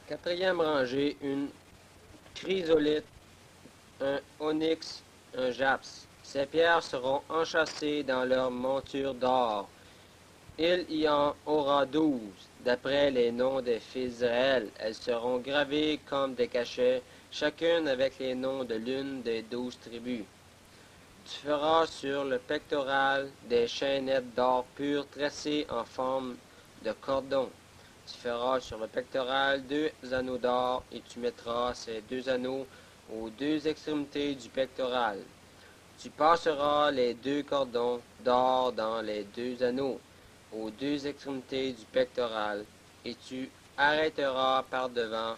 Quatrième rangée, une chrysolite, un onyx, un japs. Ces pierres seront enchâssées dans leur monture d'or. Il y en aura 12, d'après les noms des fils d'Israël. Elles seront gravées comme des cachets, chacune avec les noms de l'une des 12 tribus. Tu feras sur le pectoral des chaînettes d'or pur tressées en forme de cordon. Tu feras sur le pectoral 2 anneaux d'or et tu mettras ces 2 anneaux aux 2 extrémités du pectoral. Tu passeras les 2 cordons d'or dans les 2 anneaux aux 2 extrémités du pectoral et tu arrêteras par devant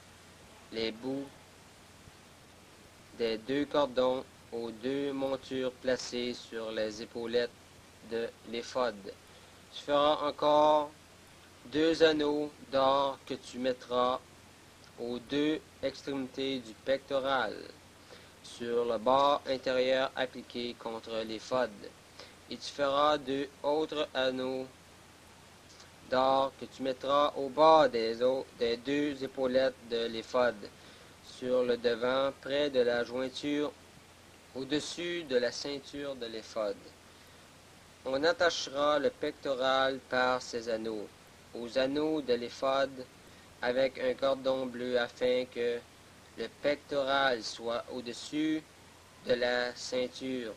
les bouts des 2 cordons aux 2 montures placées sur les épaulettes de l'éphod. Tu feras encore 2 anneaux d'or que tu mettras aux 2 extrémités du pectoral, sur le bord intérieur appliqué contre l'éphod. Et tu feras 2 autres anneaux d'or que tu mettras au bord des 2 épaulettes de l'éphod, sur le devant, près de la jointure, au-dessus de la ceinture de l'éphod. On attachera le pectoral par ces anneaux aux anneaux de l'éphod avec un cordon bleu afin que le pectoral soit au-dessus de la ceinture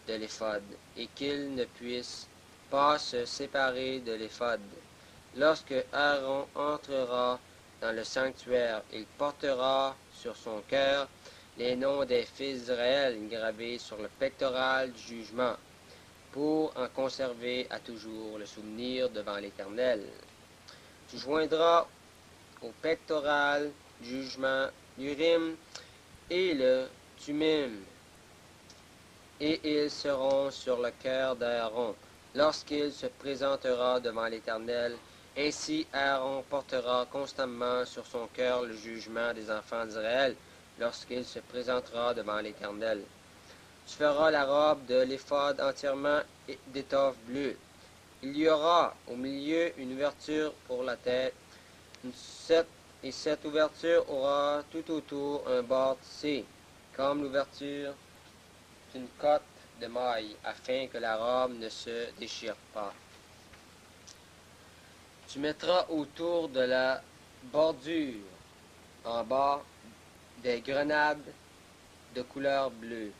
de l'éphod et qu'il ne puisse pas se séparer de l'éphod. Lorsque Aaron entrera dans le sanctuaire, il portera sur son cœur les noms des fils d'Israël gravés sur le pectoral du jugement, pour en conserver à toujours le souvenir devant l'Éternel. Tu joindras au pectoral du jugement l'Urim et le Thummim, et ils seront sur le cœur d'Aaron lorsqu'il se présentera devant l'Éternel. Ainsi Aaron portera constamment sur son cœur le jugement des enfants d'Israël lorsqu'il se présentera devant l'Éternel. Tu feras la robe de l'éphod entièrement d'étoffe bleue. Il y aura au milieu une ouverture pour la tête, et cette ouverture aura tout autour un bord tissé, comme l'ouverture d'une cotte de maille, afin que la robe ne se déchire pas. Tu mettras autour de la bordure, en bas, des grenades de couleur bleue,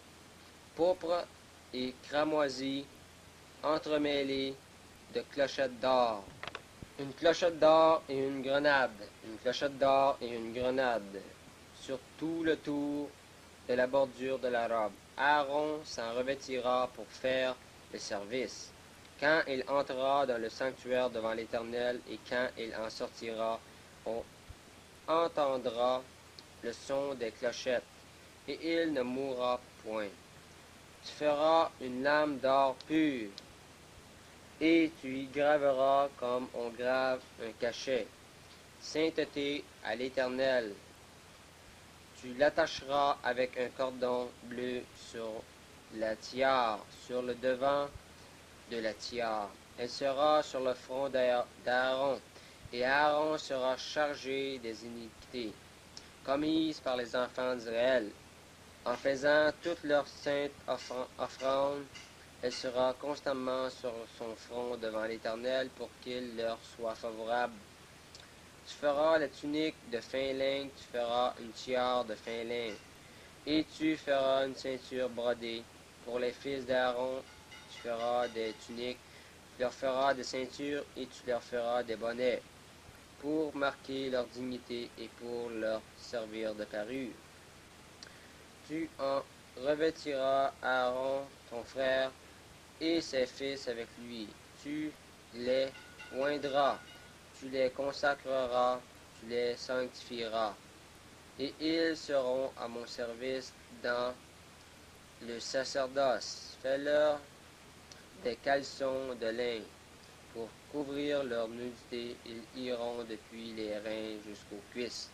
pourpre et cramoisi, entremêlées de clochettes d'or. Une clochette d'or et une grenade, une clochette d'or et une grenade, sur tout le tour de la bordure de la robe. Aaron s'en revêtira pour faire le service. Quand il entrera dans le sanctuaire devant l'Éternel et quand il en sortira, on entendra le son des clochettes, et il ne mourra point. Tu feras une lame d'or pur, et tu y graveras comme on grave un cachet. Sainteté à l'Éternel. Tu l'attacheras avec un cordon bleu sur la tiare, sur le devant de la tiare. Elle sera sur le front d'Aaron, et Aaron sera chargé des iniquités commises par les enfants d'Israël. En faisant toutes leurs saintes offrandes, elle sera constamment sur son front devant l'Éternel pour qu'il leur soit favorable. Tu feras la tunique de fin lin, tu feras une tiare de fin lin, et tu feras une ceinture brodée. Pour les fils d'Aaron, tu feras des tuniques, tu leur feras des ceintures et tu leur feras des bonnets, pour marquer leur dignité et pour leur servir de parure. Tu en revêtiras Aaron, ton frère, et ses fils avec lui. Tu les oindras, tu les consacreras, tu les sanctifieras, et ils seront à mon service dans le sacerdoce. Fais-leur des caleçons de lin pour couvrir leur nudité. Ils iront depuis les reins jusqu'aux cuisses.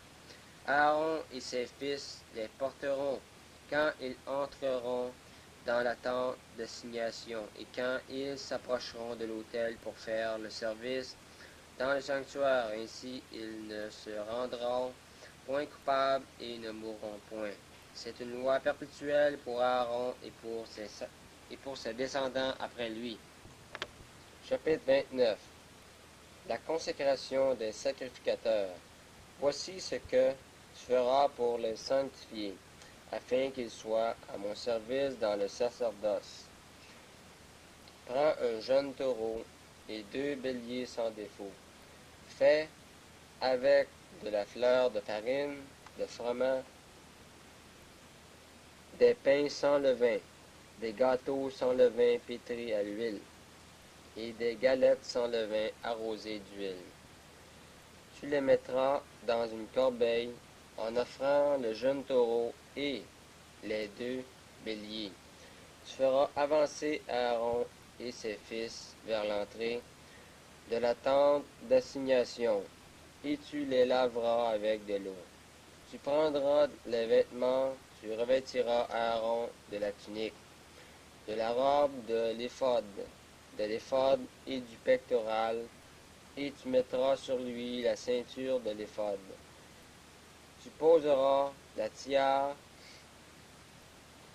Aaron et ses fils les porteront quand ils entreront dans la tente d'assignation et quand ils s'approcheront de l'autel pour faire le service dans le sanctuaire. Ainsi ils ne se rendront point coupable et ne mourront point. C'est une loi perpétuelle pour Aaron et pour ses descendants après lui. Chapitre 29. La consécration des sacrificateurs. Voici ce que tu feras pour les sanctifier, afin qu'ils soient à mon service dans le sacerdoce. Prends un jeune taureau et 2 béliers sans défaut. Fais avec de la fleur de farine, de froment, des pains sans levain, des gâteaux sans levain pétris à l'huile, et des galettes sans levain arrosées d'huile. Tu les mettras dans une corbeille en offrant le jeune taureau et les 2 béliers. Tu feras avancer Aaron et ses fils vers l'entrée de la tente d'assignation, et tu les laveras avec de l'eau. Tu prendras les vêtements, tu revêtiras Aaron de la tunique, de la robe de l'éphod et du pectoral, et tu mettras sur lui la ceinture de l'éphod. Tu poseras la tiare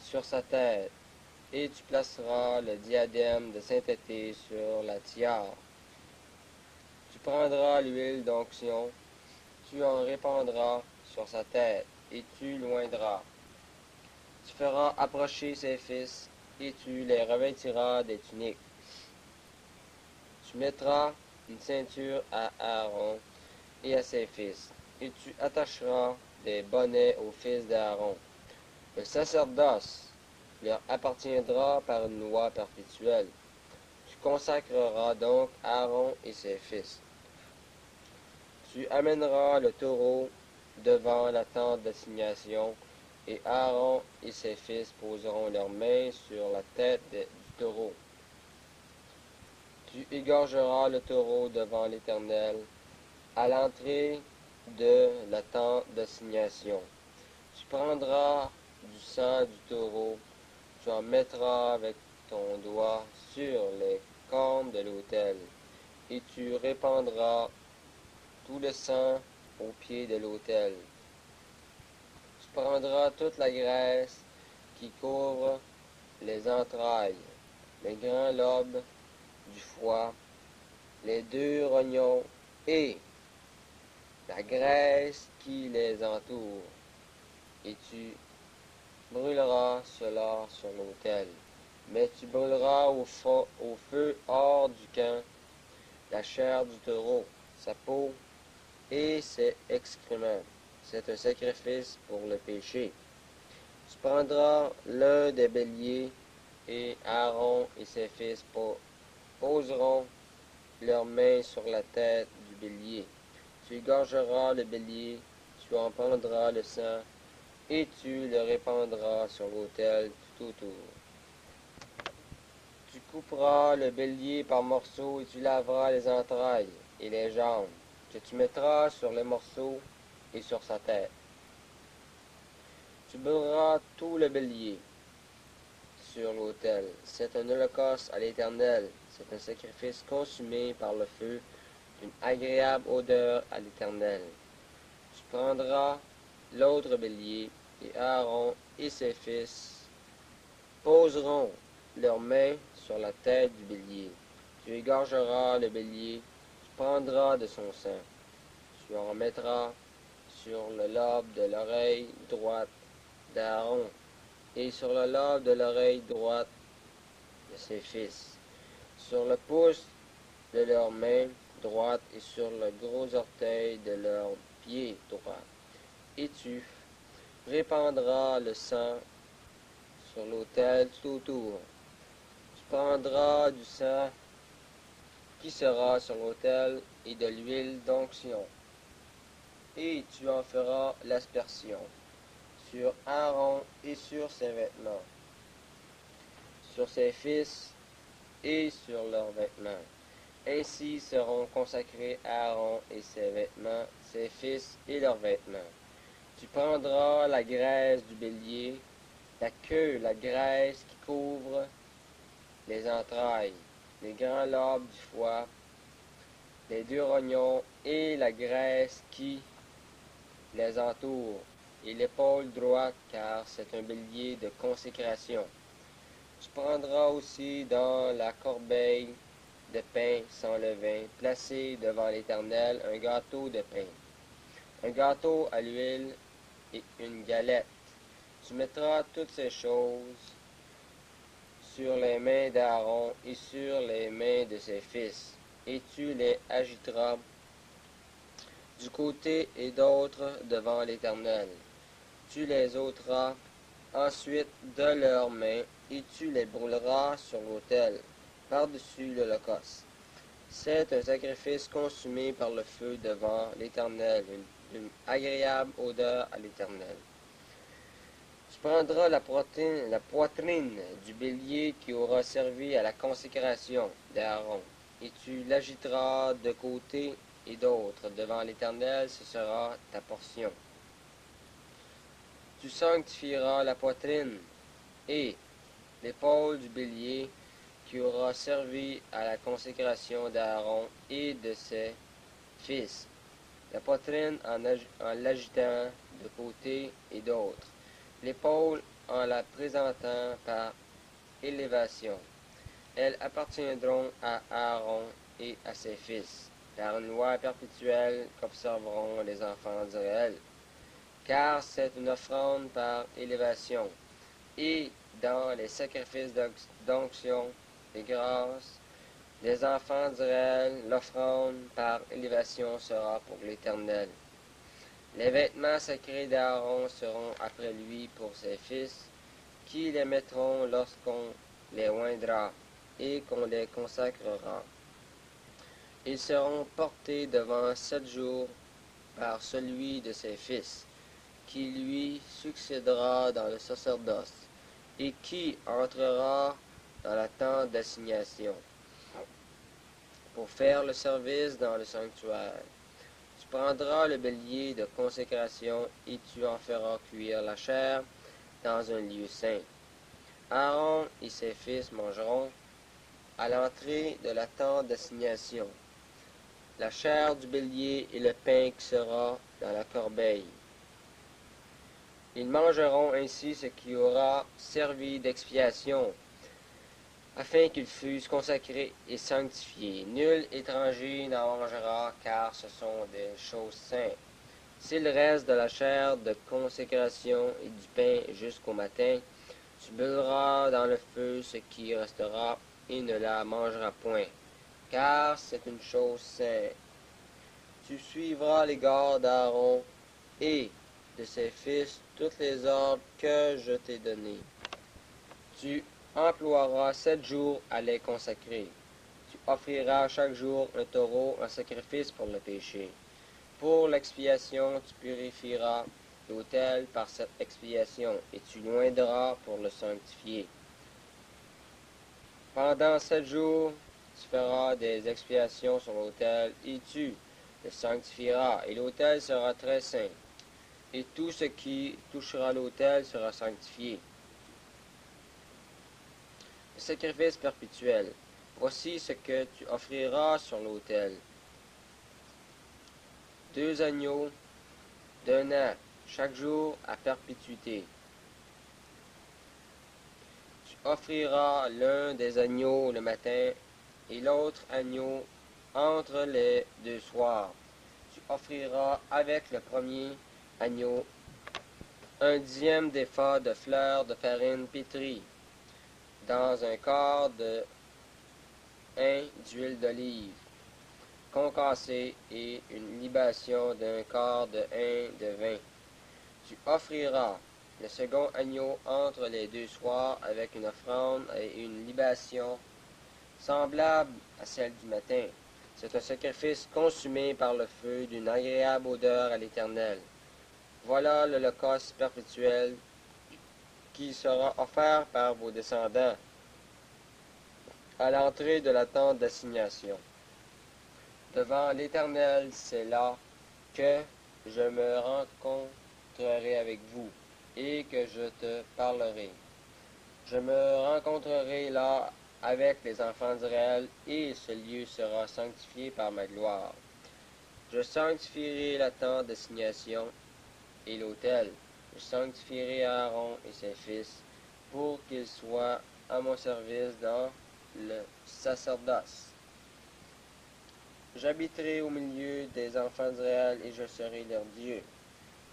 sur sa tête, et tu placeras le diadème de sainteté sur la tiare. Tu prendras l'huile d'onction, tu en répandras sur sa tête, et tu l'oindras. Tu feras approcher ses fils, et tu les revêtiras des tuniques. Tu mettras une ceinture à Aaron et à ses fils, et tu attacheras des bonnets aux fils d'Aaron. Le sacerdoce leur appartiendra par une loi perpétuelle. Tu consacreras donc Aaron et ses fils. Tu amèneras le taureau devant la tente d'assignation, et Aaron et ses fils poseront leurs mains sur la tête du taureau. Tu égorgeras le taureau devant l'Éternel à l'entrée de la tente d'assignation. Tu prendras du sang du taureau, tu en mettras avec ton doigt sur les cornes de l'autel, et tu répandras tout le sang au pied de l'autel. Tu prendras toute la graisse qui couvre les entrailles, les grands lobes du foie, les 2 rognons et la graisse qui les entoure, et tu brûleras cela sur l'autel. Mais tu brûleras au feu hors du camp la chair du taureau, sa peau et ses excréments. C'est un sacrifice pour le péché. Tu prendras l'un des béliers, et Aaron et ses fils poseront leurs mains sur la tête du bélier. Tu égorgeras le bélier, tu en prendras le sang, et tu le répandras sur l'autel tout autour. Tu couperas le bélier par morceaux, et tu laveras les entrailles et les jambes, que tu mettras sur les morceaux et sur sa tête. Tu brûleras tout le bélier sur l'autel. C'est un holocauste à l'Éternel. C'est un sacrifice consumé par le feu, d'une agréable odeur à l'Éternel. Tu prendras l'autre bélier, et Aaron et ses fils poseront leurs mains sur la tête du bélier. Tu égorgeras le bélier, tu prendras de son sang. Tu en remettras sur le lobe de l'oreille droite d'Aaron, et sur le lobe de l'oreille droite de ses fils, sur le pouce de leur main droite et sur le gros orteil de leur pied droit. Et tu répandras le sang sur l'autel tout autour. Tu prendras du sang qui sera sur l'autel et de l'huile d'onction, et tu en feras l'aspersion sur Aaron et sur ses vêtements, sur ses fils et sur leurs vêtements. Ainsi seront consacrés Aaron et ses vêtements, ses fils et leurs vêtements. Tu prendras la graisse du bélier, la queue, la graisse qui couvre les entrailles, les grands lobes du foie, les 2 rognons et la graisse qui les entoure, et l'épaule droite, car c'est un bélier de consécration. Tu prendras aussi dans la corbeille de pain sans levain, placé devant l'Éternel, un gâteau de pain, un gâteau à l'huile et une galette. Tu mettras toutes ces choses sur les mains d'Aaron et sur les mains de ses fils, et tu les agiteras du côté et d'autre devant l'Éternel. Tu les ôteras ensuite de leurs mains, et tu les brûleras sur l'autel, par-dessus l'holocauste. C'est un sacrifice consumé par le feu devant l'Éternel, une agréable odeur à l'Éternel. Tu prendras la poitrine du bélier qui aura servi à la consécration d'Aaron, et tu l'agiteras de côté et d'autre devant l'Éternel, ce sera ta portion. Tu sanctifieras la poitrine et l'épaule du bélier qui aura servi à la consécration d'Aaron et de ses fils, la poitrine en l'agitant de côté et d'autre, l'épaule en la présentant par élévation. Elles appartiendront à Aaron et à ses fils, par une loi perpétuelle qu'observeront les enfants d'Israël, car c'est une offrande par élévation, et dans les sacrifices d'onction et grâce des enfants d'Israël, l'offrande par élévation sera pour l'Éternel. Les vêtements sacrés d'Aaron seront après lui pour ses fils, qui les mettront lorsqu'on les oindra et qu'on les consacrera. Ils seront portés devant 7 jours par celui de ses fils, qui lui succédera dans le sacerdoce, et qui entrera dans la tente d'assignation, pour faire le service dans le sanctuaire. Tu prendras le bélier de consécration, et tu en feras cuire la chair dans un lieu saint. Aaron et ses fils mangeront à l'entrée de la tente d'assignation la chair du bélier et le pain qui sera dans la corbeille. Ils mangeront ainsi ce qui aura servi d'expiation, afin qu'ils fussent consacrés et sanctifiés. Nul étranger n'en mangera, car ce sont des choses saintes. S'il reste de la chair de consécration et du pain jusqu'au matin, tu brûleras dans le feu ce qui restera et ne la mangeras point, car c'est une chose sainte. Tu suivras les gardes d'Aaron et de ses fils toutes les ordres que je t'ai donnés. Tu emploieras 7 jours à les consacrer. Tu offriras chaque jour un taureau en sacrifice pour le péché. Pour l'expiation, tu purifieras l'autel par cette expiation, et tu l'oindras pour le sanctifier. Pendant 7 jours, tu feras des expiations sur l'autel, et tu le sanctifieras, et l'autel sera très saint, et tout ce qui touchera l'autel sera sanctifié. Le sacrifice perpétuel. Voici ce que tu offriras sur l'autel. 2 agneaux d'1 an, chaque jour à perpétuité. Tu offriras l'un des agneaux le matin et l'autre agneau entre les 2 soirs. Tu offriras avec le premier agneau un dixième d'épha de fleur de farine pétrie dans un quart de hin d'huile d'olive concassée et une libation d'un quart de hin de vin. Tu offriras le second agneau entre les 2 soirs avec une offrande et une libation semblable à celle du matin. C'est un sacrifice consumé par le feu d'une agréable odeur à l'Éternel. Voilà l'holocauste perpétuel qui sera offert par vos descendants à l'entrée de la tente d'assignation. Devant l'Éternel, c'est là que je me rencontrerai avec vous et que je te parlerai. Je me rencontrerai là avec les enfants d'Israël, et ce lieu sera sanctifié par ma gloire. Je sanctifierai la tente d'assignation, et l'autel. Je sanctifierai Aaron et ses fils pour qu'ils soient à mon service dans le sacerdoce. J'habiterai au milieu des enfants d'Israël et je serai leur Dieu.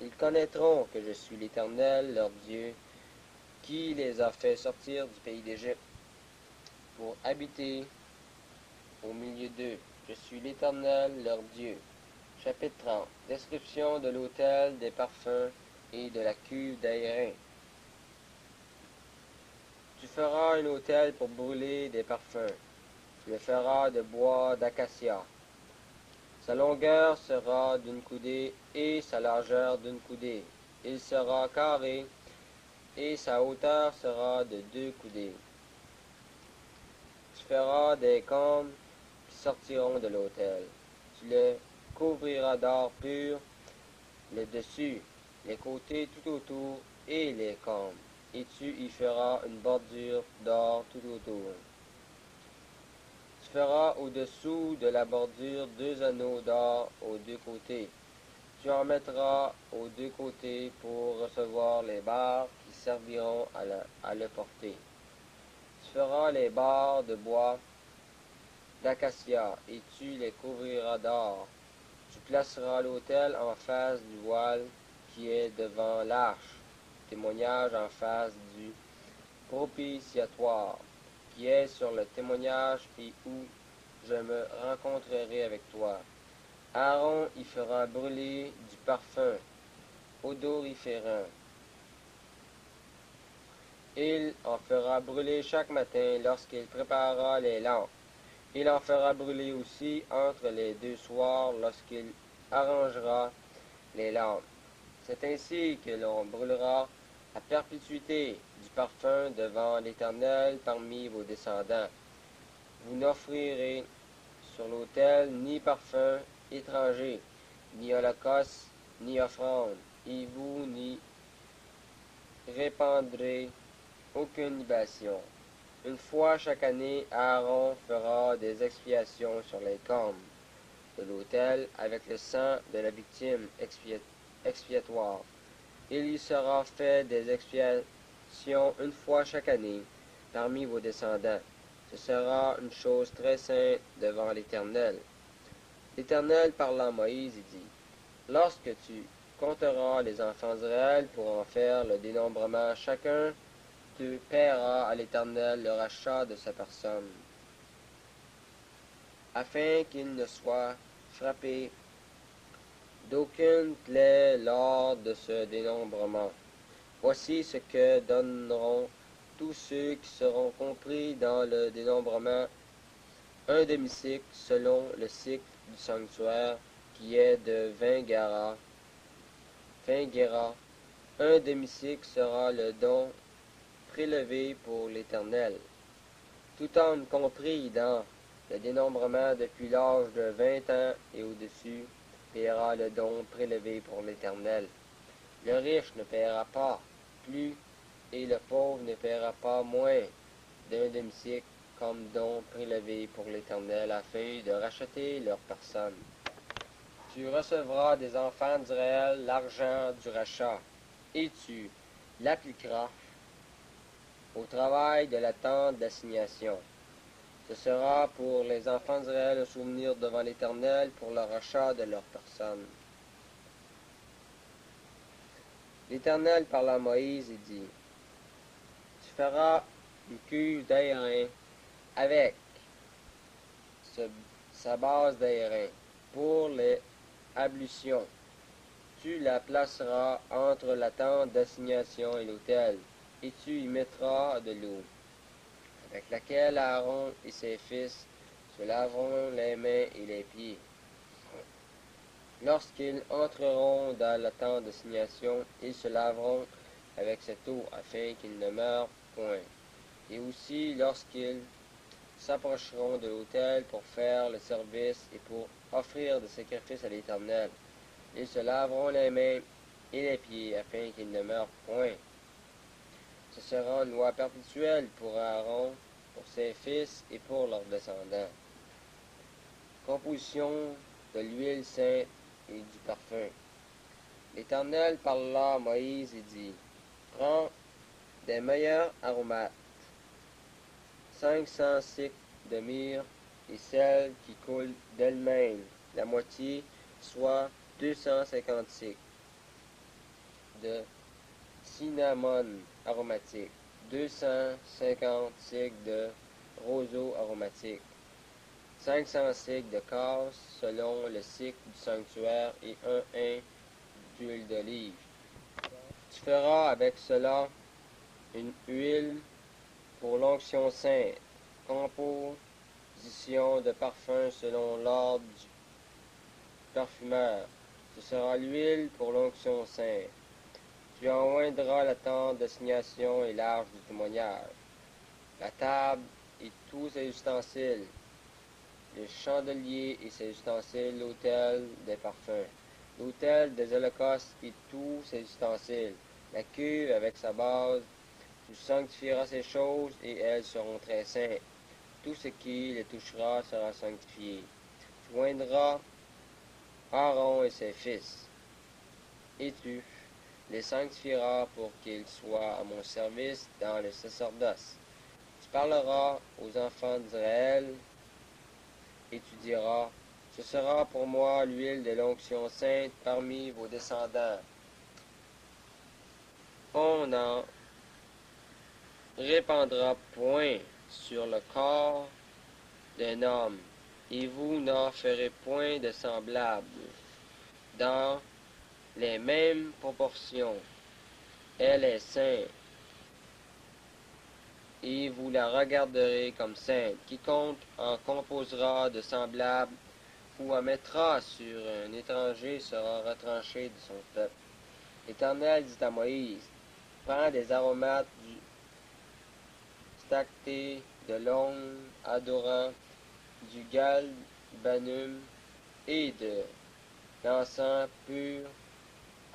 Ils connaîtront que je suis l'Éternel, leur Dieu, qui les a fait sortir du pays d'Égypte pour habiter au milieu d'eux. Je suis l'Éternel, leur Dieu. Chapitre 30. Description de l'autel, des parfums et de la cuve d'airain. Tu feras un autel pour brûler des parfums. Tu le feras de bois d'acacia. Sa longueur sera d'une coudée et sa largeur d'une coudée. Il sera carré et sa hauteur sera de 2 coudées. Tu feras des cornes qui sortiront de l'autel. Tu le couvriras d'or pur, le dessus, les côtés tout autour et les cornes, et tu y feras une bordure d'or tout autour. Tu feras au-dessous de la bordure 2 anneaux d'or aux 2 côtés. Tu en mettras aux 2 côtés pour recevoir les barres qui serviront à le porter. Tu feras les barres de bois d'acacia et tu les couvriras d'or. Tu placeras l'autel en face du voile qui est devant l'arche, témoignage en face du propitiatoire, qui est sur le témoignage et où je me rencontrerai avec toi. Aaron y fera brûler du parfum odoriférant. Il en fera brûler chaque matin lorsqu'il préparera les lampes. Il en fera brûler aussi entre les 2 soirs lorsqu'il arrangera les lampes. C'est ainsi que l'on brûlera à perpétuité du parfum devant l'Éternel parmi vos descendants. Vous n'offrirez sur l'autel ni parfum étranger, ni holocauste, ni offrande, et vous n'y répandrez aucune libation. Une fois chaque année, Aaron fera des expiations sur les cornes de l'autel avec le sang de la victime expiatoire. Il y sera fait des expiations une fois chaque année parmi vos descendants. Ce sera une chose très sainte devant l'Éternel. L'Éternel parla à Moïse et dit, lorsque tu compteras les enfants d'Israël pour en faire le dénombrement, chacun te paiera à l'Éternel le rachat de sa personne, afin qu'il ne soit frappé d'aucune plaie lors de ce dénombrement. Voici ce que donneront tous ceux qui seront compris dans le dénombrement: un demi-cycle selon le cycle du sanctuaire, qui est de 20 guéras. Un demi-cycle sera le don prélevé pour l'Éternel. Tout homme compris dans le dénombrement depuis l'âge de 20 ans et au-dessus paiera le don prélevé pour l'Éternel. Le riche ne paiera pas plus, et le pauvre ne paiera pas moins d'un demi-cycle comme don prélevé pour l'Éternel, afin de racheter leur personne. Tu recevras des enfants d'Israël l'argent du rachat, et tu l'appliqueras au travail de la tente d'assignation. Ce sera pour les enfants d'Israël un souvenir devant l'Éternel pour le rachat de leur personne. L'Éternel parla à Moïse et dit, tu feras une cuve d'airain avec sa base d'airain pour les ablutions. Tu la placeras entre la tente d'assignation et l'autel, et tu y mettras de l'eau, avec laquelle Aaron et ses fils se laveront les mains et les pieds. Lorsqu'ils entreront dans la tente d'assignation, ils se laveront avec cette eau, afin qu'ils ne meurent point. Et aussi lorsqu'ils s'approcheront de l'autel pour faire le service et pour offrir des sacrifices à l'Éternel, ils se laveront les mains et les pieds, afin qu'ils ne meurent point. Ce sera une loi perpétuelle pour Aaron, pour ses fils et pour leurs descendants. Composition de l'huile sainte et du parfum. L'Éternel parla à Moïse et dit, prends des meilleurs aromates, 500 cycles de myrrhe et celle qui coule d'elle-même, la moitié, soit 250 cycles de cinnamome aromatique, 250 cycles de roseau aromatique, 500 cycles de cassis selon le cycle du sanctuaire et un hin d'huile d'olive. Tu feras avec cela une huile pour l'onction sainte, composition de parfum selon l'ordre du parfumeur. Ce sera l'huile pour l'onction sainte. Tu en oindras la tente d'assignation et l'arche du témoignage, la table et tous ses ustensiles, le chandelier et ses ustensiles, l'autel des parfums, l'autel des holocaustes et tous ses ustensiles, la cuve avec sa base. Tu sanctifieras ces choses et elles seront très saintes. Tout ce qui les touchera sera sanctifié. Tu oindras Aaron et ses fils, et tu les sanctifieras pour qu'ils soient à mon service dans le sacerdoce. Tu parleras aux enfants d'Israël, et tu diras, ce sera pour moi l'huile de l'onction sainte parmi vos descendants. On n'en répandra point sur le corps d'un homme, et vous n'en ferez point de semblable, dans les mêmes proportions. Elle est sainte, et vous la regarderez comme sainte. Quiconque en composera de semblable ou en mettra sur un étranger sera retranché de son peuple. L'Éternel dit à Moïse, prends des aromates du stacté, de l'ongle adorant, du galbanum et de l'encens pur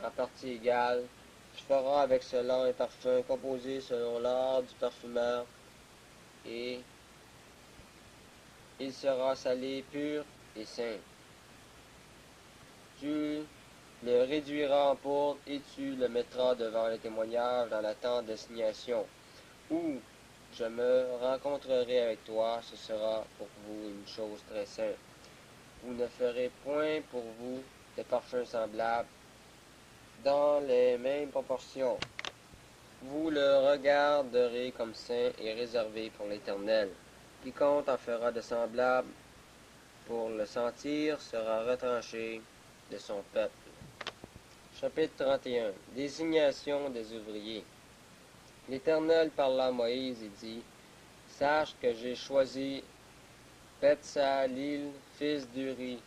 en partie égale. Tu feras avec cela un parfum composé selon l'art du parfumeur, et il sera salé, pur et saint. Tu le réduiras en poudre et tu le mettras devant le témoignage dans la tente d'assignation, où je me rencontrerai avec toi. Ce sera pour vous une chose très sainte. Vous ne ferez point pour vous de parfum semblable, dans les mêmes proportions. Vous le regarderez comme saint et réservé pour l'Éternel. Quiconque en fera de semblable pour le sentir sera retranché de son peuple. Chapitre 31. Désignation des ouvriers. L'Éternel parla à Moïse et dit, sache que j'ai choisi Betsalil, fils d'Uri,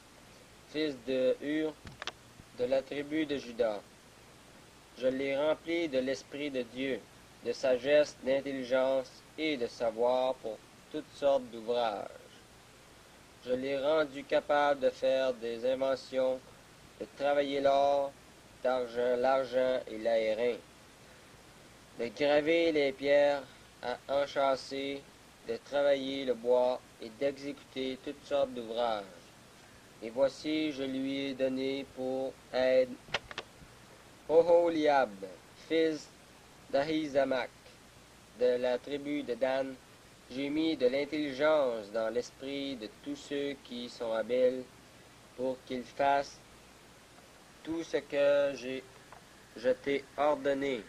fils de Hur, de la tribu de Juda. Je l'ai rempli de l'Esprit de Dieu, de sagesse, d'intelligence et de savoir pour toutes sortes d'ouvrages. Je l'ai rendu capable de faire des inventions, de travailler l'or, l'argent et l'airain, de graver les pierres à enchâsser, de travailler le bois et d'exécuter toutes sortes d'ouvrages. Et voici, je lui ai donné pour aide Oholiab, fils d'Ahisamach, de la tribu de Dan. J'ai mis de l'intelligence dans l'esprit de tous ceux qui sont habiles, pour qu'ils fassent tout ce que je t'ai ordonné.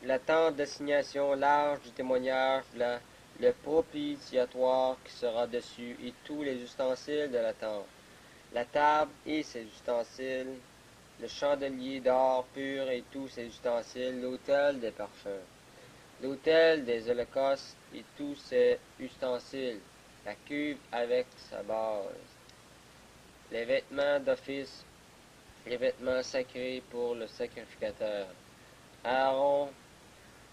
La tente d'assignation, l'arche du témoignage, le propitiatoire qui sera dessus, et tous les ustensiles de la tente, la table et ses ustensiles, le chandelier d'or pur et tous ses ustensiles, l'autel des parfums, l'autel des holocaustes et tous ses ustensiles, la cuve avec sa base, les vêtements d'office, les vêtements sacrés pour le sacrificateur, Aaron,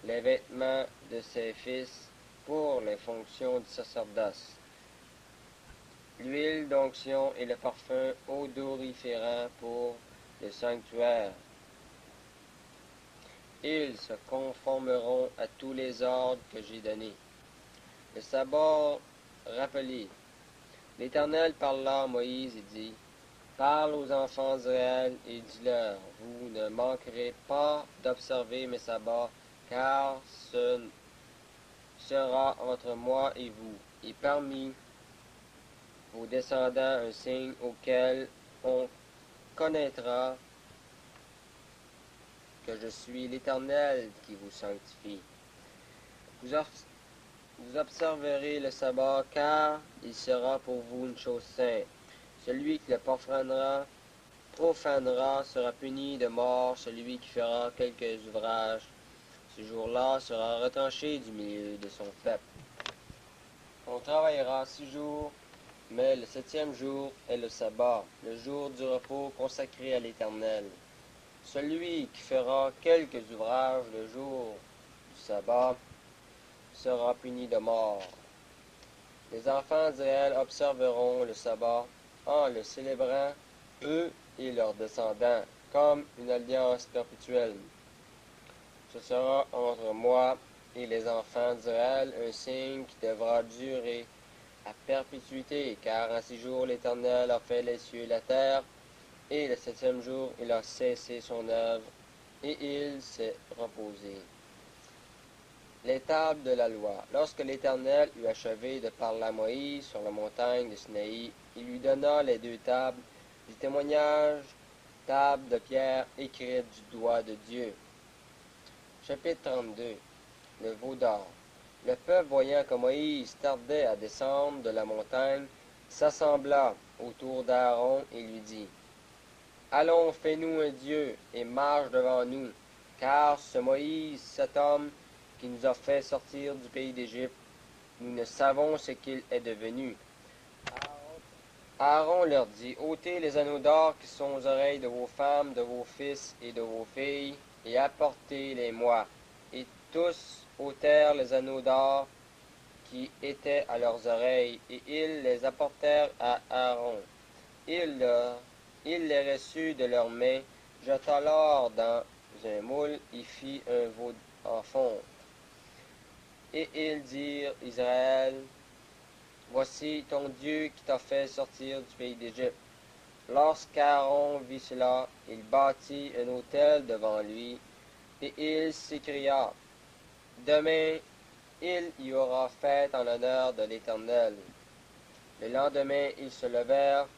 les vêtements de ses fils pour les fonctions du sacerdoce, l'huile d'onction et le parfum odoriférant pour le sanctuaire. Ils se conformeront à tous les ordres que j'ai donnés. Le sabbat rappelé. L'Éternel parla à Moïse et dit, Parle aux enfants d'Israël et dis-leur, vous ne manquerez pas d'observer mes sabbats, car ce sera entre moi et vous, et parmi vos descendants un signe auquel on connaîtra que je suis l'Éternel qui vous sanctifie. Vous observerez le sabbat, car il sera pour vous une chose sainte. Celui qui le profanera sera puni de mort. Celui qui fera quelques ouvrages ce jour-là sera retranché du milieu de son peuple. On travaillera 6 jours, mais le 7e jour est le sabbat, le jour du repos consacré à l'Éternel. Celui qui fera quelques ouvrages le jour du sabbat sera puni de mort. Les enfants d'Israël observeront le sabbat en le célébrant, eux et leurs descendants, comme une alliance perpétuelle. Ce sera entre moi et les enfants d'Israël un signe qui devra durer à perpétuité, car en 6 jours l'Éternel a fait les cieux et la terre, et le 7e jour il a cessé son œuvre, et il s'est reposé. Les tables de la loi. Lorsque l'Éternel eut achevé de parler à Moïse sur la montagne de Sinaï, il lui donna les 2 tables du témoignage, tables de pierre écrites du doigt de Dieu. Chapitre 32. Le veau d'or. Le peuple, voyant que Moïse tardait à descendre de la montagne, s'assembla autour d'Aaron et lui dit, allons, fais-nous un Dieu et marche devant nous, car ce Moïse, cet homme qui nous a fait sortir du pays d'Égypte, nous ne savons ce qu'il est devenu. Aaron leur dit, ôtez les anneaux d'or qui sont aux oreilles de vos femmes, de vos fils et de vos filles, et apportez-les-moi. Et tous ôtèrent les anneaux d'or qui étaient à leurs oreilles, et ils les apportèrent à Aaron. Il les reçut de leurs mains, jeta l'or dans un moule et fit un veau en fonte. Et ils dirent, Israël, voici ton Dieu qui t'a fait sortir du pays d'Égypte. Lorsqu'Aaron vit cela, il bâtit un autel devant lui, et il s'écria, demain, il y aura fête en l'honneur de l'Éternel. Le lendemain, ils se levèrent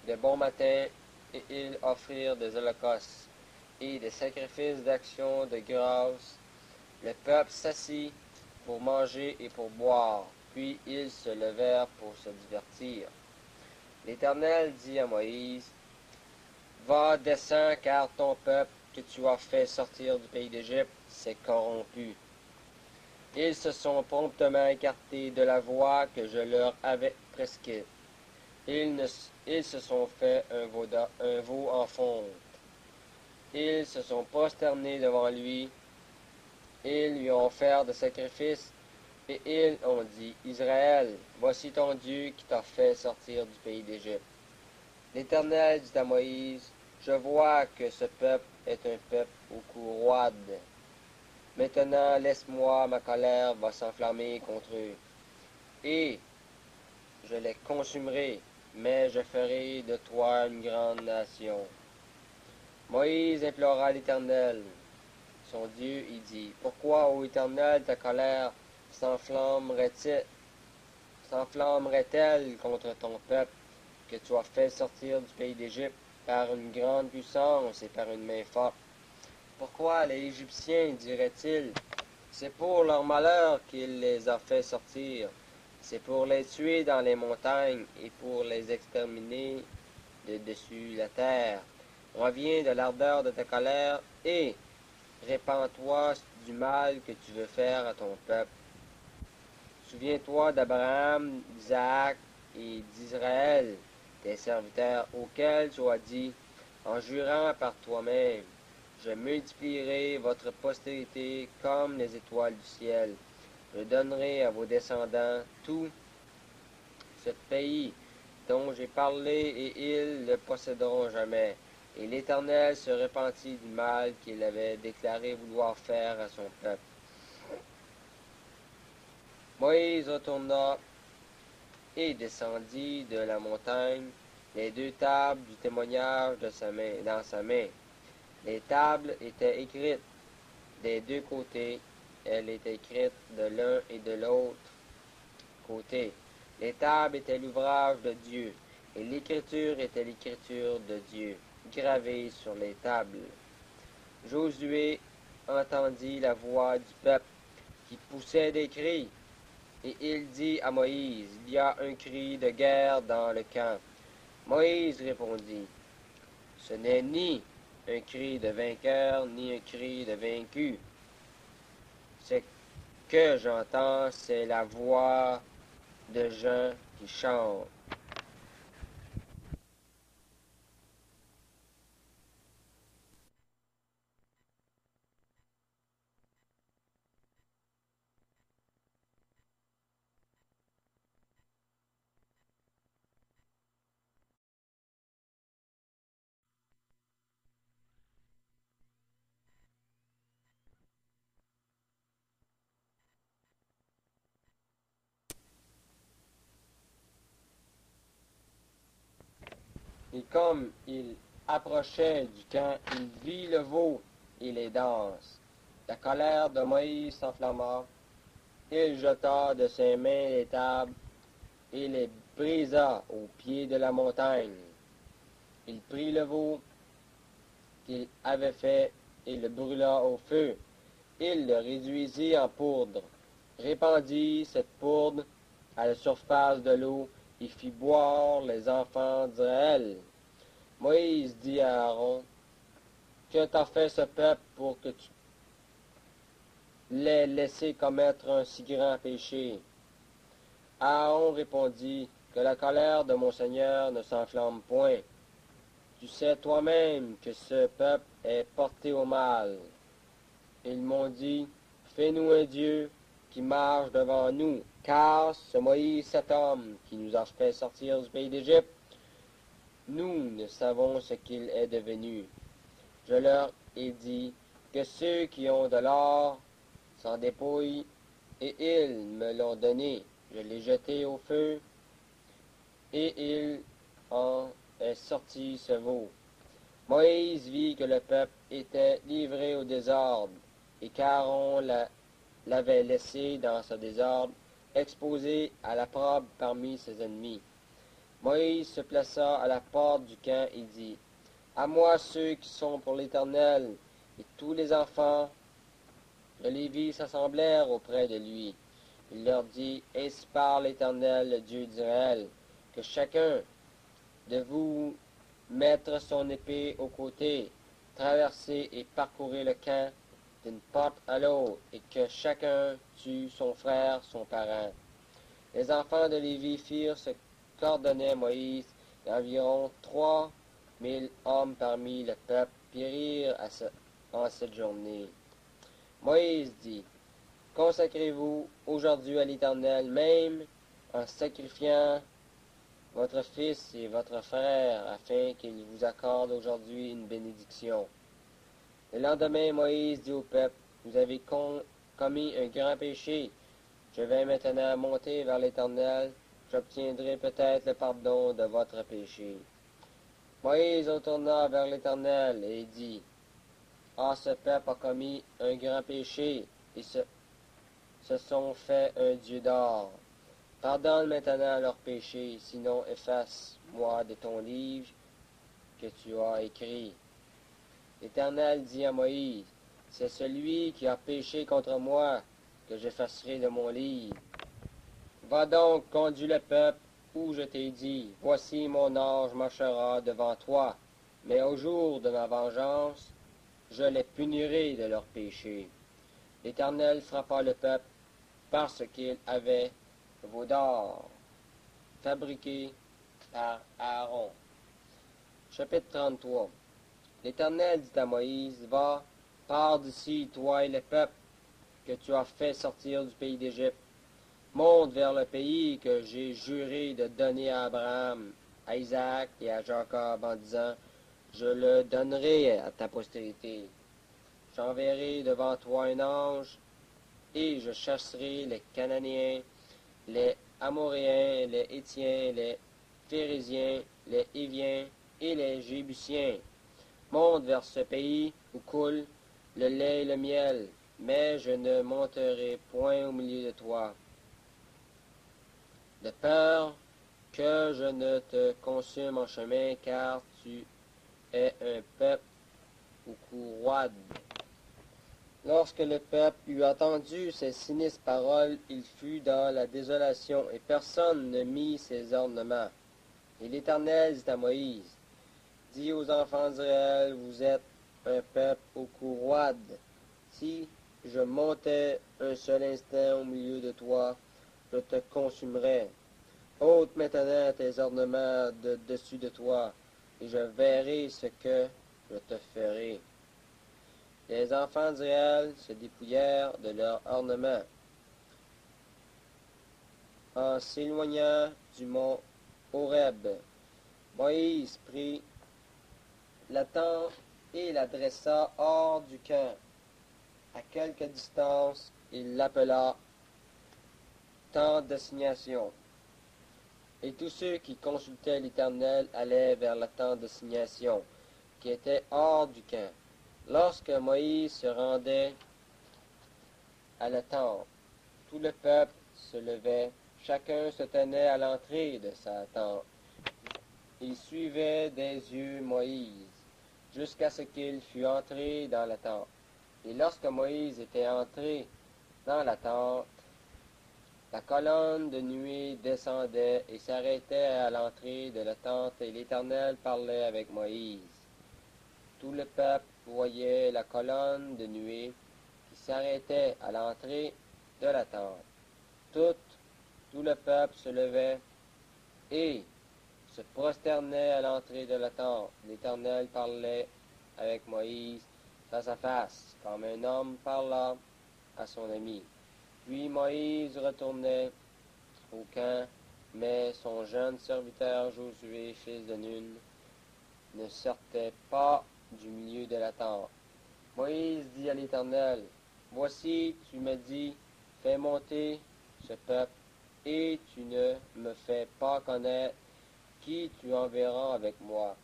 de bon matin, et ils offrirent des holocaustes et des sacrifices d'action de grâce. Le peuple s'assit pour manger et pour boire, puis ils se levèrent pour se divertir. L'Éternel dit à Moïse, va, descends, car ton peuple que tu as fait sortir du pays d'Égypte s'est corrompu. Ils se sont promptement écartés de la voie que je leur avais prescrite. Ils se sont fait un veau en fonte. Ils se sont prosternés devant lui. Ils lui ont offert des sacrifices, et ils ont dit, Israël, voici ton Dieu qui t'a fait sortir du pays d'Égypte. L'Éternel dit à Moïse, je vois que ce peuple est un peuple au cou roide. Maintenant, laisse-moi, ma colère va s'enflammer contre eux, et je les consumerai, mais je ferai de toi une grande nation. Moïse implora l'Éternel, son Dieu, il dit, pourquoi, ô Éternel, ta colère s'enflammerait-elle contre ton peuple que tu as fait sortir du pays d'Égypte par une grande puissance et par une main forte? Pourquoi les Égyptiens diraient-ils, c'est pour leur malheur qu'il les a fait sortir, c'est pour les tuer dans les montagnes et pour les exterminer de dessus la terre. Reviens de l'ardeur de ta colère et répands-toi du mal que tu veux faire à ton peuple. Souviens-toi d'Abraham, d'Isaac et d'Israël, tes serviteurs, auxquels tu as dit, en jurant par toi-même, je multiplierai votre postérité comme les étoiles du ciel. Je donnerai à vos descendants tout ce pays dont j'ai parlé, et ils le posséderont jamais. Et l'Éternel se repentit du mal qu'il avait déclaré vouloir faire à son peuple. Moïse retourna et descendit de la montagne, les 2 tables du témoignage dans sa main. Les tables étaient écrites des 2 côtés. Elles étaient écrites de l'un et de l'autre côté. Les tables étaient l'ouvrage de Dieu, et l'écriture était l'écriture de Dieu, gravée sur les tables. Josué entendit la voix du peuple qui poussait des cris, et il dit à Moïse, il y a un cri de guerre dans le camp. Moïse répondit, ce n'est ni un cri de vainqueur, ni un cri de vaincu. Ce que j'entends, c'est la voix de gens qui chantent. Et comme il approchait du camp, il vit le veau et les danses. La colère de Moïse s'enflamma. Il jeta de ses mains les tables et les brisa au pied de la montagne. Il prit le veau qu'il avait fait et le brûla au feu. Il le réduisit en poudre, répandit cette poudre à la surface de l'eau et fit boire les enfants d'Israël. Moïse dit à Aaron, que t'a fait ce peuple pour que tu l'aies laissé commettre un si grand péché? Aaron répondit, que la colère de mon Seigneur ne s'enflamme point. Tu sais toi-même que ce peuple est porté au mal. Ils m'ont dit, fais-nous un Dieu qui marche devant nous, car ce Moïse, cet homme qui nous a fait sortir du pays d'Égypte, nous ne savons ce qu'il est devenu. Je leur ai dit que ceux qui ont de l'or s'en dépouillent, et ils me l'ont donné. Je l'ai jeté au feu, et il en est sorti ce veau. Moïse vit que le peuple était livré au désordre, et qu'Aaron l'avait laissé dans ce désordre, exposé à la probe parmi ses ennemis. Moïse se plaça à la porte du camp et dit, à moi ceux qui sont pour l'Éternel, et tous les enfants de Lévi s'assemblèrent auprès de lui. Il leur dit, ainsi parle l'Éternel, le Dieu d'Israël, que chacun de vous mettre son épée au côté, traverser et parcourir le camp d'une porte à l'autre, et que chacun tue son frère, son parent. Les enfants de Lévi firent ce qu'ordonnait Moïse, et environ 3000 hommes parmi le peuple périrent en cette journée. Moïse dit, consacrez-vous aujourd'hui à l'Éternel, même en sacrifiant votre fils et votre frère, afin qu'il vous accorde aujourd'hui une bénédiction. Le lendemain, Moïse dit au peuple, vous avez commis un grand péché. Je vais maintenant monter vers l'Éternel, j'obtiendrai peut-être le pardon de votre péché. Moïse retourna vers l'Éternel et dit, ah, ce peuple a commis un grand péché et se sont fait un Dieu d'or. Pardonne maintenant leurs péchés, sinon efface-moi de ton livre que tu as écrit. L'Éternel dit à Moïse, c'est celui qui a péché contre moi que j'effacerai de mon livre. Va donc, conduis le peuple où je t'ai dit, voici mon ange marchera devant toi, mais au jour de ma vengeance, je les punirai de leurs péchés. L'Éternel frappa le peuple parce qu'il avait veau d'or, fabriqué par Aaron. Chapitre 33. L'Éternel dit à Moïse, va, pars d'ici, toi et le peuple que tu as fait sortir du pays d'Égypte. Monte vers le pays que j'ai juré de donner à Abraham, à Isaac et à Jacob en disant, je le donnerai à ta postérité. J'enverrai devant toi un ange, et je chasserai les Cananéens, les Amoréens, les Hétiens, les Phérésiens, les Héviens et les Jébusiens. Monte vers ce pays où coule le lait et le miel, mais je ne monterai point au milieu de toi, de peur que je ne te consume en chemin, car tu es un peuple au cou roide. Lorsque le peuple eut entendu ces sinistres paroles, il fut dans la désolation, et personne ne mit ses ornements. Et l'Éternel dit à Moïse, dis aux enfants d'Israël, vous êtes un peuple au cou roide. Si je montais un seul instant au milieu de toi, je te consumerais. Ôte maintenant tes ornements de dessus de toi, et je verrai ce que je te ferai. Les enfants d'Israël se dépouillèrent de leurs ornements en s'éloignant du mont Horeb. Moïse prit la tente et la dressa hors du camp. À quelque distance, il l'appela tente d'assignation. Et tous ceux qui consultaient l'Éternel allaient vers la tente d'assignation, qui était hors du camp. Lorsque Moïse se rendait à la tente, tout le peuple se levait, chacun se tenait à l'entrée de sa tente. Il suivait des yeux Moïse, jusqu'à ce qu'il fût entré dans la tente. Et lorsque Moïse était entré dans la tente, la colonne de nuée descendait et s'arrêtait à l'entrée de la tente, et l'Éternel parlait avec Moïse. Tout le peuple voyait la colonne de nuée qui s'arrêtait à l'entrée de la tente. Tout le peuple se levait et se prosternait à l'entrée de la tente. L'Éternel parlait avec Moïse face à face, comme un homme parla à son ami. Puis Moïse retournait au camp, mais son jeune serviteur Josué, fils de Nun, ne sortait pas du milieu de la tente. Moïse dit à l'Éternel, voici, tu me dis, fais monter ce peuple, et tu ne me fais pas connaître qui tu enverras avec moi.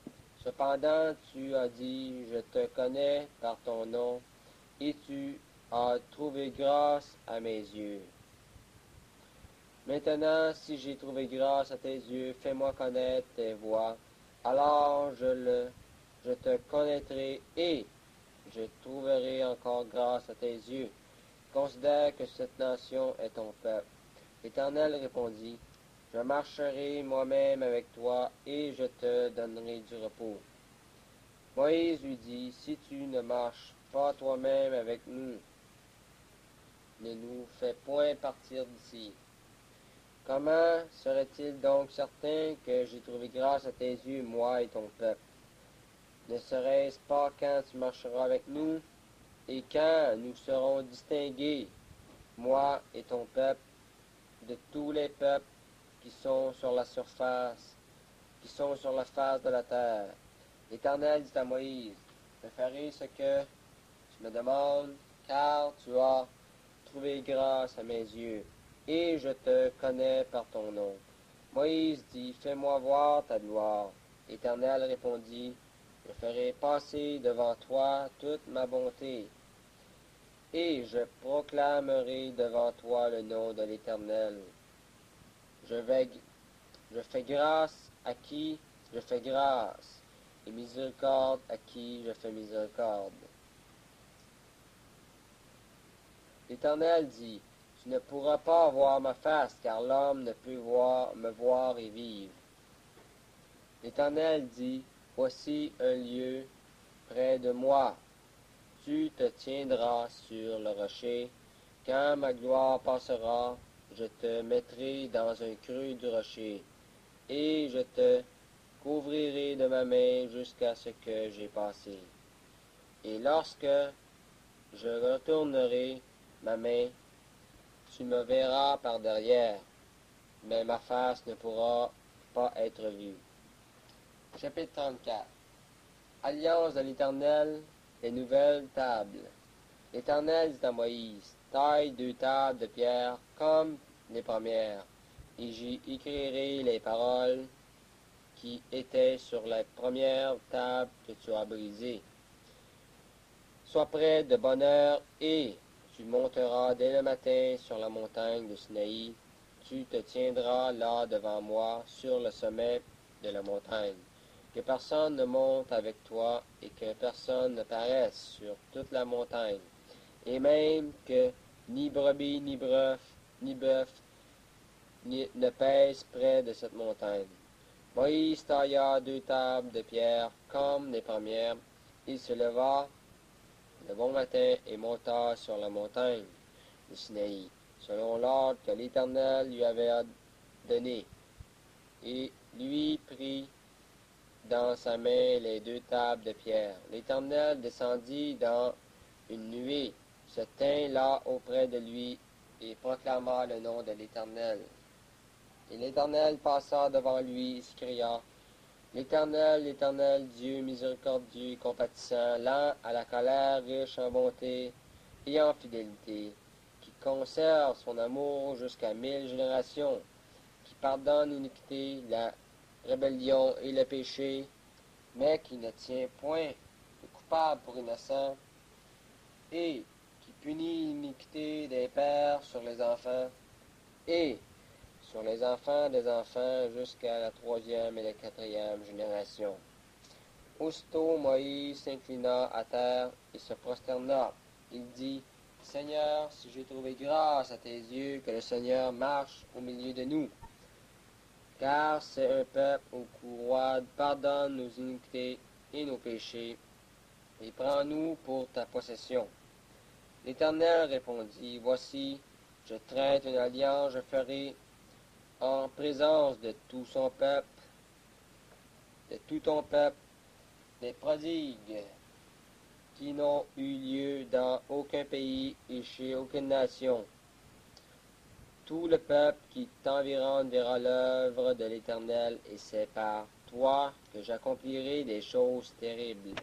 Cependant, tu as dit, je te connais par ton nom, et tu as trouvé grâce à mes yeux. Maintenant, si j'ai trouvé grâce à tes yeux, fais-moi connaître tes voies. Alors je te connaîtrai et je trouverai encore grâce à tes yeux. Considère que cette nation est ton peuple. L'Éternel répondit, je marcherai moi-même avec toi et je te donnerai du repos. Moïse lui dit, si tu ne marches pas toi-même avec nous, ne nous fais point partir d'ici. Comment serait-il donc certain que j'ai trouvé grâce à tes yeux, moi et ton peuple? Ne serait-ce pas quand tu marcheras avec nous et quand nous serons distingués, moi et ton peuple, de tous les peuples qui sont sur la surface, qui sont sur la face de la terre? L'Éternel dit à Moïse, je ferai ce que tu me demandes, car tu as trouvé grâce à mes yeux, et je te connais par ton nom. Moïse dit, fais-moi voir ta gloire. L'Éternel répondit, je ferai passer devant toi toute ma bonté, et je proclamerai devant toi le nom de l'Éternel. Je fais grâce à qui je fais grâce, et miséricorde à qui je fais miséricorde. L'Éternel dit, tu ne pourras pas voir ma face, car l'homme ne peut me voir et vivre. L'Éternel dit, voici un lieu près de moi. Tu te tiendras sur le rocher. Quand ma gloire passera, je te mettrai dans un creux du rocher, et je te couvrirai de ma main jusqu'à ce que j'ai passé. Et lorsque je retournerai ma main, tu me verras par derrière, mais ma face ne pourra pas être vue. Chapitre 34. Alliance de l'Éternel, les nouvelles tables. L'Éternel dit à Moïse, taille 2 tables de pierre comme les premières, et j'y écrirai les paroles qui étaient sur la première table que tu as brisée. Sois prêt de bonne heure et tu monteras dès le matin sur la montagne de Sinaï. Tu te tiendras là devant moi sur le sommet de la montagne. Que personne ne monte avec toi et que personne ne paraisse sur toute la montagne. Et même que ni brebis, ni bœuf ne pèsent près de cette montagne. Moïse tailla 2 tables de pierre comme les premières. Il se leva le bon matin et monta sur la montagne de Sinaï, selon l'ordre que l'Éternel lui avait donné, et lui prit dans sa main les 2 tables de pierre. L'Éternel descendit dans une nuée, se tint là auprès de lui, et proclama le nom de l'Éternel. Et l'Éternel passa devant lui, et s'écria: L'Éternel, l'Éternel, Dieu miséricordieux et compatissant, lent à la colère, riche en bonté et en fidélité, qui conserve son amour jusqu'à 1000 générations, qui pardonne l'iniquité, la rébellion et le péché, mais qui ne tient point le coupable pour innocent, et qui punit l'iniquité des pères sur les enfants, et sur les enfants des enfants jusqu'à la 3e et la 4e génération. Aussitôt Moïse s'inclina à terre et se prosterna. Il dit: Seigneur, si j'ai trouvé grâce à tes yeux, que le Seigneur marche au milieu de nous. Car c'est un peuple au cou roide, pardonne nos iniquités et nos péchés, et prends-nous pour ta possession. L'Éternel répondit: Voici, je traite une alliance, je ferai en présence de tout son peuple, de tout ton peuple, des prodigues qui n'ont eu lieu dans aucun pays et chez aucune nation. Tout le peuple qui t'environne verra l'œuvre de l'Éternel, et c'est par toi que j'accomplirai des choses terribles.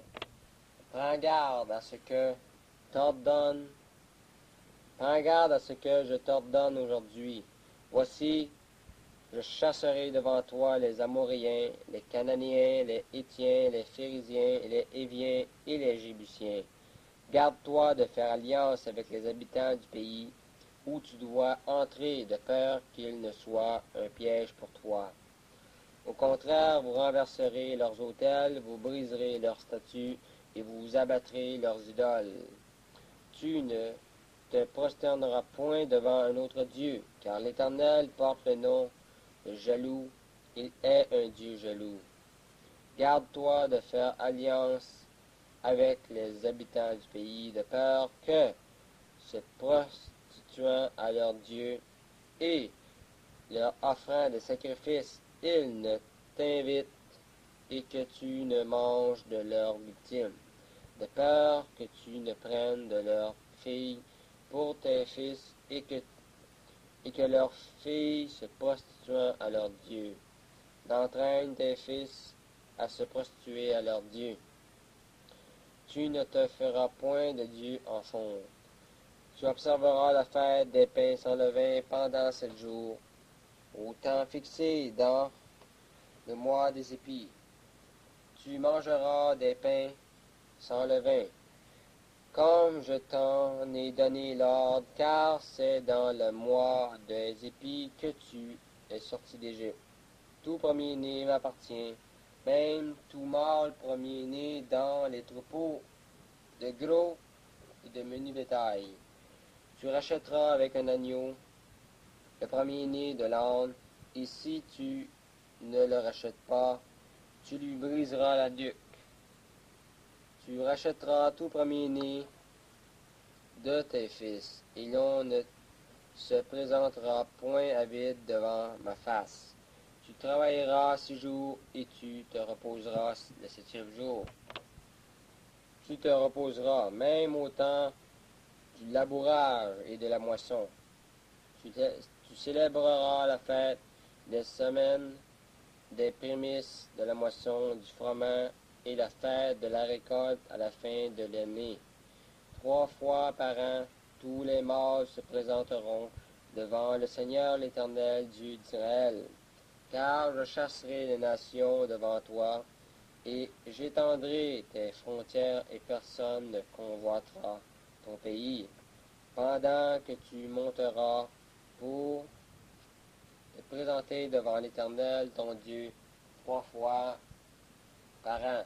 Prends garde à ce que t'ordonne, prends garde à ce que je t'ordonne aujourd'hui. Voici, je chasserai devant toi les Amoréens, les Cananéens, les Hétiens, les Phérésiens, les Héviens et les Jébusiens. Garde-toi de faire alliance avec les habitants du pays où tu dois entrer, de peur qu'il ne soit un piège pour toi. Au contraire, vous renverserez leurs autels, vous briserez leurs statues et vous abattrez leurs idoles. Tu ne te prosterneras point devant un autre Dieu, car l'Éternel porte le nom de jaloux, il est un Dieu jaloux. Garde-toi de faire alliance avec les habitants du pays, de peur que, se prostituant à leur Dieu et leur offrant des sacrifices, ils ne t'invitent et que tu ne manges de leurs victimes, de peur que tu ne prennes de leurs filles pour tes fils et que leurs filles se prostituant à leur Dieu, n'entraînent tes fils à se prostituer à leur Dieu. Tu ne te feras point de Dieu en fond. Tu observeras la fête des pains sans levain pendant 7 jours, au temps fixé dans le mois des épis. Tu mangeras des pains sans levain, comme je t'en ai donné l'ordre, car c'est dans le mois des épis que tu es sorti d'Égypte. Tout premier-né m'appartient, même tout mâle premier-né dans les troupeaux de gros et de menu bétail. Tu rachèteras avec un agneau le premier-né de l'âne, et si tu ne le rachètes pas, tu lui briseras la nuque. Tu rachèteras tout premier-né de tes fils, et l'on ne se présentera point à vide devant ma face. Tu travailleras 6 jours, et tu te reposeras le 7e jour. Tu te reposeras, même au temps du labourage et de la moisson. Tu célébreras la fête des semaines, des prémices de la moisson, du froment, et la fête de la récolte à la fin de l'année. 3 fois par an, tous les mâles se présenteront devant le Seigneur l'Éternel, Dieu d'Israël. car je chasserai les nations devant toi, et j'étendrai tes frontières, et personne ne convoitera ton pays, pendant que tu monteras pour te présenter devant l'Éternel, ton Dieu, 3 fois par an.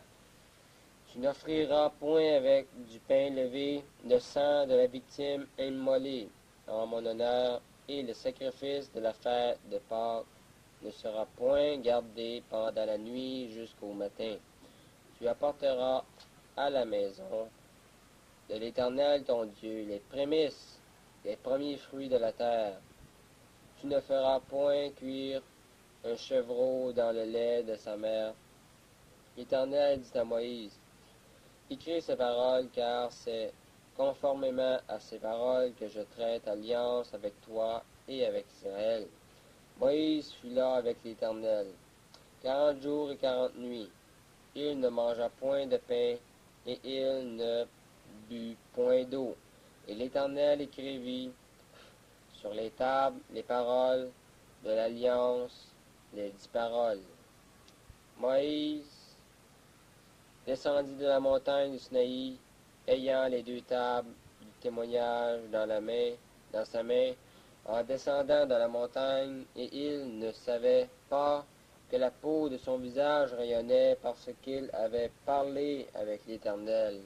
Tu n'offriras point avec du pain levé le sang de la victime immolée en mon honneur, et le sacrifice de la fête de Pâques ne sera point gardé pendant la nuit jusqu'au matin. Tu apporteras à la maison de l'Éternel ton Dieu les prémices, les premiers fruits de la terre. Tu ne feras point cuire un chevreau dans le lait de sa mère. L'Éternel dit à Moïse, écris ces paroles, car c'est conformément à ces paroles que je traite alliance avec toi et avec Israël. Moïse fut là avec l'Éternel 40 jours et 40 nuits. Il ne mangea point de pain, et il ne but point d'eau. Et l'Éternel écrivit sur les tables les paroles de l'alliance, les 10 paroles. Moïse descendit de la montagne du Sinaï, ayant les 2 tables du témoignage dans sa main, en descendant de la montagne, et il ne savait pas que la peau de son visage rayonnait parce qu'il avait parlé avec l'Éternel.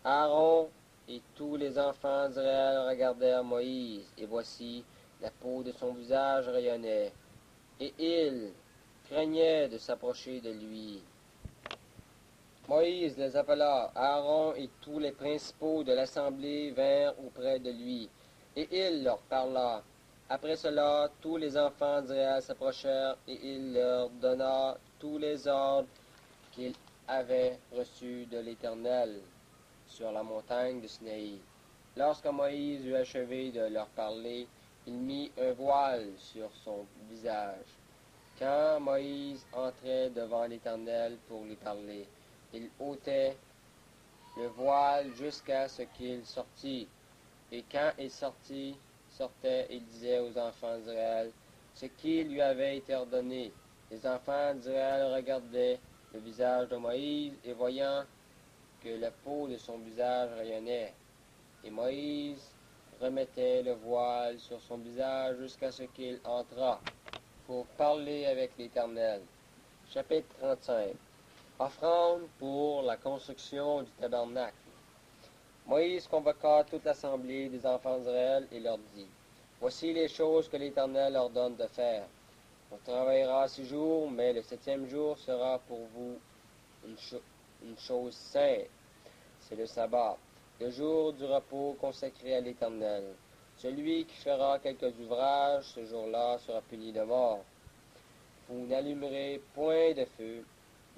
Aaron et tous les enfants d'Israël regardèrent Moïse, et voici, la peau de son visage rayonnait, et ils craignaient de s'approcher de lui. Moïse les appela. Aaron et tous les principaux de l'assemblée vinrent auprès de lui, et il leur parla. Après cela, tous les enfants d'Israël s'approchèrent, et il leur donna tous les ordres qu'il avait reçus de l'Éternel sur la montagne de Sinaï. Lorsque Moïse eut achevé de leur parler, il mit un voile sur son visage. Quand Moïse entrait devant l'Éternel pour lui parler, il ôtait le voile jusqu'à ce qu'il sortît. Et quand il sortait, il disait aux enfants d'Israël ce qui lui avait été ordonné. Les enfants d'Israël regardaient le visage de Moïse, et voyant que la peau de son visage rayonnait, et Moïse remettait le voile sur son visage jusqu'à ce qu'il entrât pour parler avec l'Éternel. Chapitre 35. Offrande pour la construction du tabernacle. Moïse convoqua toute l'assemblée des enfants d'Israël et leur dit, voici les choses que l'Éternel ordonne de faire. On travaillera 6 jours, mais le 7e jour sera pour vous une chose sainte. C'est le sabbat, le jour du repos consacré à l'Éternel. Celui qui fera quelques ouvrages ce jour-là sera puni de mort. Vous n'allumerez point de feu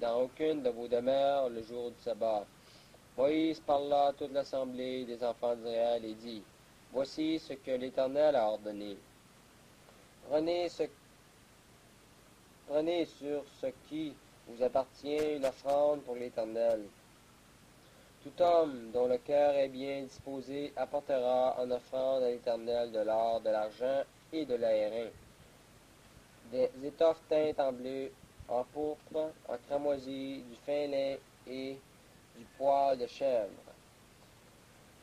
dans aucune de vos demeures le jour du sabbat. Moïse parla à toute l'assemblée des enfants d'Israël et dit, voici ce que l'Éternel a ordonné. Prenez sur ce qui vous appartient une offrande pour l'Éternel. Tout homme dont le cœur est bien disposé apportera en offrande à l'Éternel de l'or, de l'argent et de l'airain, des étoffes teintes en bleu, en pourpre, en cramoisi, du fin lin et du poil de chèvre,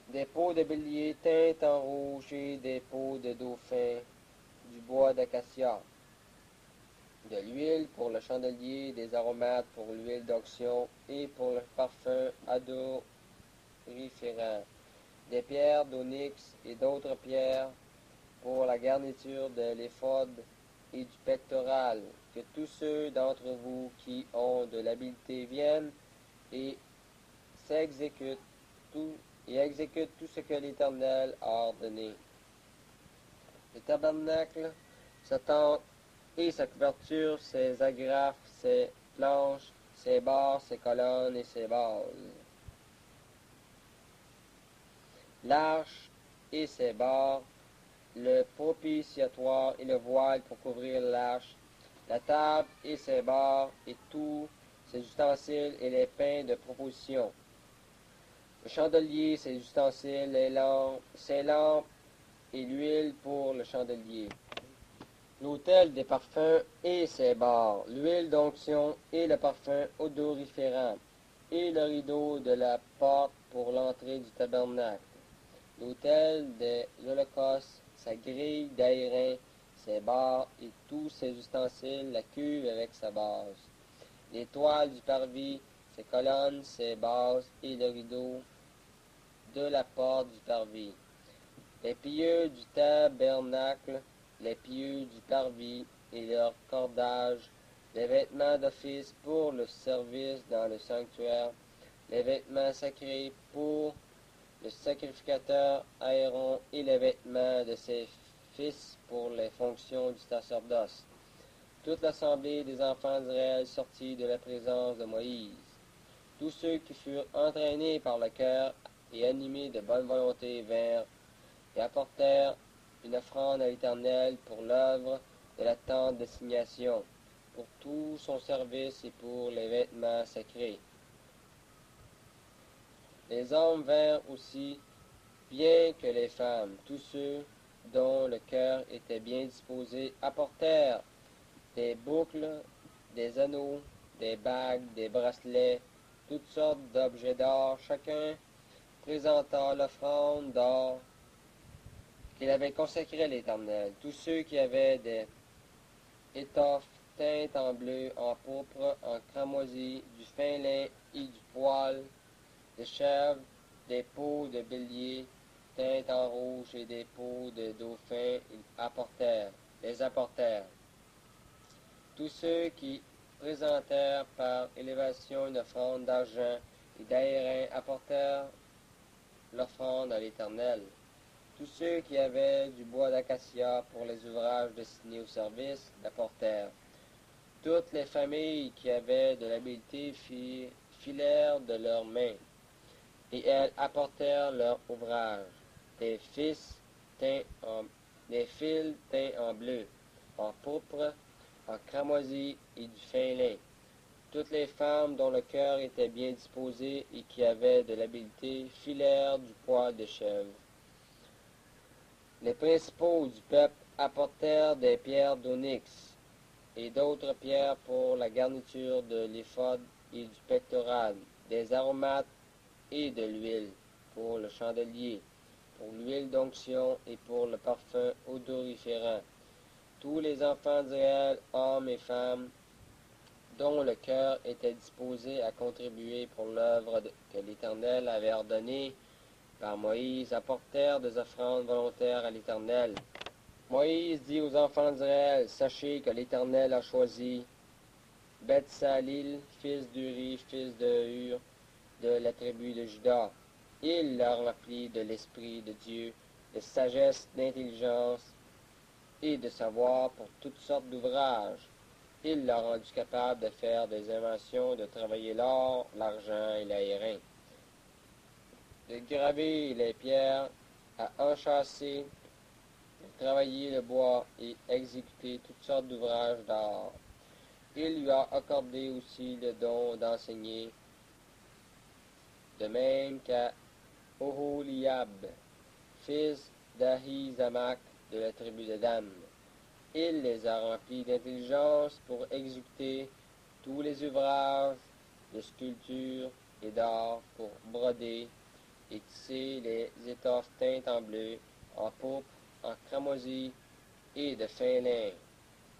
des peaux de bélier teintes en rouge et des peaux de dauphin, du bois d'acacia, de l'huile pour le chandelier, des aromates pour l'huile d'onction et pour le parfum odoriférant, des pierres d'onyx et d'autres pierres pour la garniture de l'éphod et du pectoral. Que tous ceux d'entre vous qui ont de l'habileté viennent et exécutent tout ce que l'Éternel a ordonné. Le tabernacle, sa tente et sa couverture, ses agrafes, ses planches, ses barres, ses colonnes et ses bases. L'arche et ses barres, le propitiatoire et le voile pour couvrir l'arche, la table et ses barres et tous ses ustensiles et les pains de proposition, le chandelier, ses ustensiles, ses lampes et l'huile pour le chandelier, l'autel des parfums et ses barres, l'huile d'onction et le parfum odoriférant, et le rideau de la porte pour l'entrée du tabernacle, l'autel des holocaustes, sa grille d'airain, ses barres et tous ses ustensiles, la cuve avec sa base, les toiles du parvis, ses colonnes, ses bases et le rideau de la porte du parvis, les piliers du tabernacle, les piliers du parvis et leurs cordages, les vêtements d'office pour le service dans le sanctuaire, les vêtements sacrés pour le sacrificateur Aaron et les vêtements de ses fils pour les fonctions du sacerdoce. Toute l'assemblée des enfants d'Israël sortit de la présence de Moïse. Tous ceux qui furent entraînés par le cœur et animés de bonne volonté vinrent et apportèrent une offrande à l'Éternel pour l'œuvre de la tente d'assignation, pour tout son service et pour les vêtements sacrés. Les hommes vinrent aussi, bien que les femmes, tous ceux dont le cœur était bien disposé, apportèrent des boucles, des anneaux, des bagues, des bracelets, toutes sortes d'objets d'or. Chacun présenta l'offrande d'or qu'il avait consacrée à l'Éternel. Tous ceux qui avaient des étoffes teintes en bleu, en pourpre, en cramoisi, du fin lin et du poil de chèvre, des peaux de bélier teintes en rouge et des peaux de dauphin, les apportèrent. Tous ceux qui présentèrent par élévation une offrande d'argent et d'airain apportèrent l'offrande à l'Éternel. Tous ceux qui avaient du bois d'acacia pour les ouvrages destinés au service l'apportèrent. Toutes les familles qui avaient de l'habileté filèrent de leurs mains, et elles apportèrent leur ouvrage, des fils teints en bleu, en pourpre, en cramoisi et du fin lin. Toutes les femmes dont le cœur était bien disposé et qui avaient de l'habileté filèrent du poil de chèvre. Les principaux du peuple apportèrent des pierres d'onyx et d'autres pierres pour la garniture de l'éphod et du pectoral, des aromates et de l'huile pour le chandelier, pour l'huile d'onction et pour le parfum odoriférant. Tous les enfants d'Israël, hommes et femmes, dont le cœur était disposé à contribuer pour l'œuvre que l'Éternel avait ordonnée par Moïse, apportèrent des offrandes volontaires à l'Éternel. Moïse dit aux enfants d'Israël, sachez que l'Éternel a choisi Beth-Salil, fils d'Uri, fils de Hur, de la tribu de Juda. Il l'a rempli de l'Esprit de Dieu, de sagesse, d'intelligence et de savoir pour toutes sortes d'ouvrages. Il l'a rendu capable de faire des inventions, de travailler l'or, l'argent et l'airain, de graver les pierres, à enchâsser, de travailler le bois et exécuter toutes sortes d'ouvrages d'art. Il lui a accordé aussi le don d'enseigner, de même qu'à Oholiab, fils d'Ahisamach de la tribu de Dan. Il les a remplis d'intelligence pour exécuter tous les ouvrages de sculpture et d'art pour broder et tisser les étoffes teintes en bleu, en pourpre, en cramoisi et de fin lin,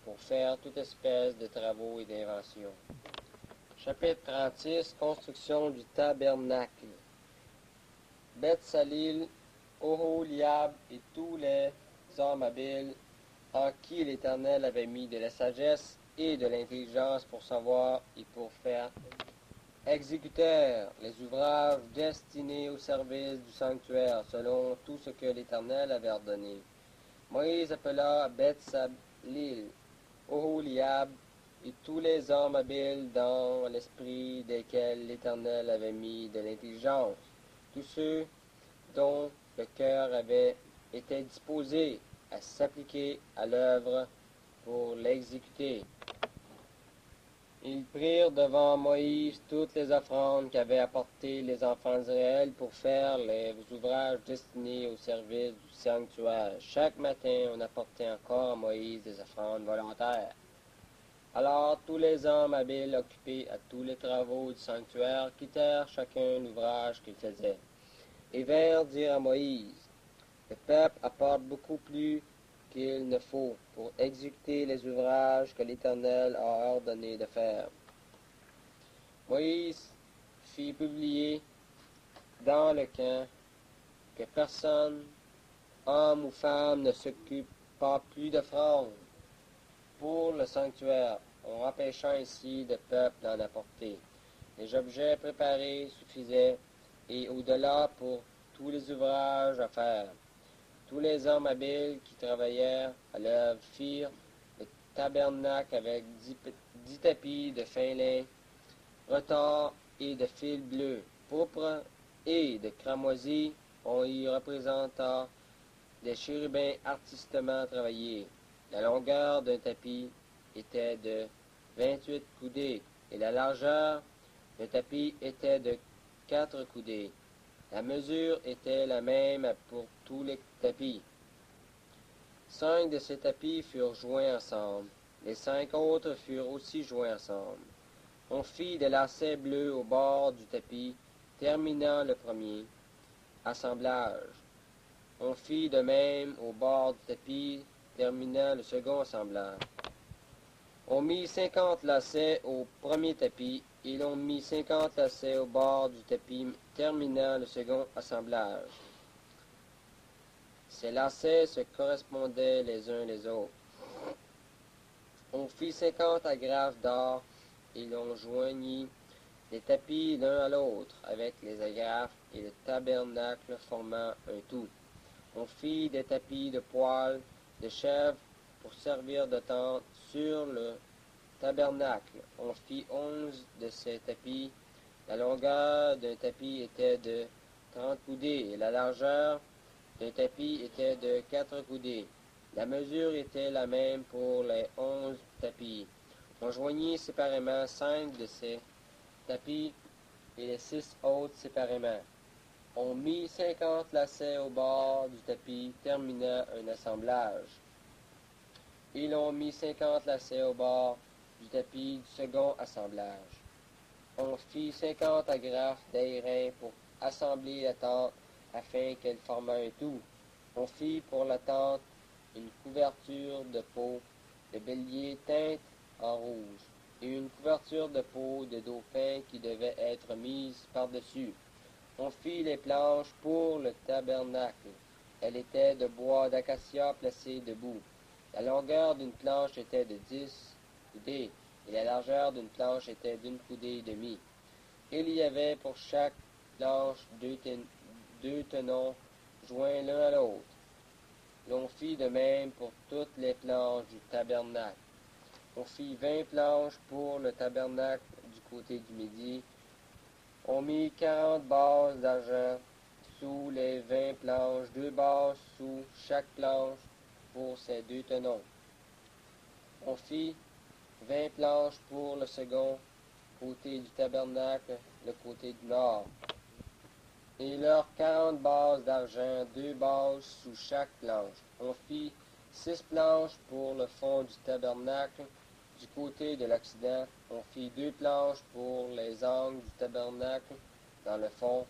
pour faire toute espèce de travaux et d'inventions. Chapitre 36, construction du tabernacle. Beth-Salil, Oholiab et tous les hommes habiles en qui l'Éternel avait mis de la sagesse et de l'intelligence pour savoir et pour faire, exécutèrent les ouvrages destinés au service du sanctuaire selon tout ce que l'Éternel avait ordonné. Moïse appela Beth-Salil, Oholiab et tous les hommes habiles dans l'esprit desquels l'Éternel avait mis de l'intelligence, tous ceux dont le cœur avait été disposé à s'appliquer à l'œuvre pour l'exécuter. Ils prirent devant Moïse toutes les offrandes qu'avaient apportées les enfants d'Israël pour faire les ouvrages destinés au service du sanctuaire. Chaque matin, on apportait encore à Moïse des offrandes volontaires. Alors tous les hommes habiles occupés à tous les travaux du sanctuaire quittèrent chacun l'ouvrage qu'ils faisaient et vinrent dire à Moïse, le peuple apporte beaucoup plus qu'il ne faut pour exécuter les ouvrages que l'Éternel a ordonné de faire. Moïse fit publier dans le camp que personne, homme ou femme, ne s'occupe pas plus d'offrandes pour le sanctuaire, en empêchant ainsi le peuple d'en apporter. Les objets préparés suffisaient, et au-delà pour tous les ouvrages à faire. Tous les hommes habiles qui travaillèrent à l'œuvre firent le tabernacle avec 10 tapis de fin lin, retors et de fil bleu, pourpre et de cramoisi. On y représenta des chérubins artistement travaillés. La longueur d'un tapis était de 28 coudées et la largeur d'un tapis était de 4 coudées. La mesure était la même pour tous les tapis. 5 de ces tapis furent joints ensemble. Les 5 autres furent aussi joints ensemble. On fit des lacets bleus au bord du tapis, terminant le premier assemblage. On fit de même au bord du tapis, terminant le second assemblage. On mit 50 lacets au premier tapis, et l'on mit 50 lacets au bord du tapis, terminant le second assemblage. Ces lacets se correspondaient les uns les autres. On fit 50 agrafes d'or, et l'on joignit les tapis l'un à l'autre, avec les agrafes et le tabernacle formant un tout. On fit des tapis de poils de chèvre pour servir de tente sur le tabernacle. On fit 11 de ces tapis. La longueur d'un tapis était de 30 coudées et la largeur d'un tapis était de 4 coudées. La mesure était la même pour les 11 tapis. On joignit séparément 5 de ces tapis et les 6 autres séparément. On mit 50 lacets au bord du tapis, terminant un assemblage. Et l'on mit 50 lacets au bord du tapis du second assemblage. On fit 50 agrafes d'airain pour assembler la tente afin qu'elle formât un tout. On fit pour la tente une couverture de peau de bélier teinte en rouge et une couverture de peau de dauphin qui devait être mise par-dessus. On fit les planches pour le tabernacle. Elles étaient de bois d'acacia placé debout. La longueur d'une planche était de 10 coudées, et la largeur d'une planche était d'une coudée et demie. Il y avait pour chaque planche deux tenons joints l'un à l'autre. L'on fit de même pour toutes les planches du tabernacle. On fit 20 planches pour le tabernacle du côté du midi. On mit 40 bases d'argent sous les 20 planches, 2 bases sous chaque planche pour ces 2 tenons. On fit 20 planches pour le second côté du tabernacle, le côté du nord. Et leurs 40 bases d'argent, 2 bases sous chaque planche. On fit 6 planches pour le fond du tabernacle. Du côté de l'Occident, on fit 2 planches pour les angles du tabernacle dans le fond.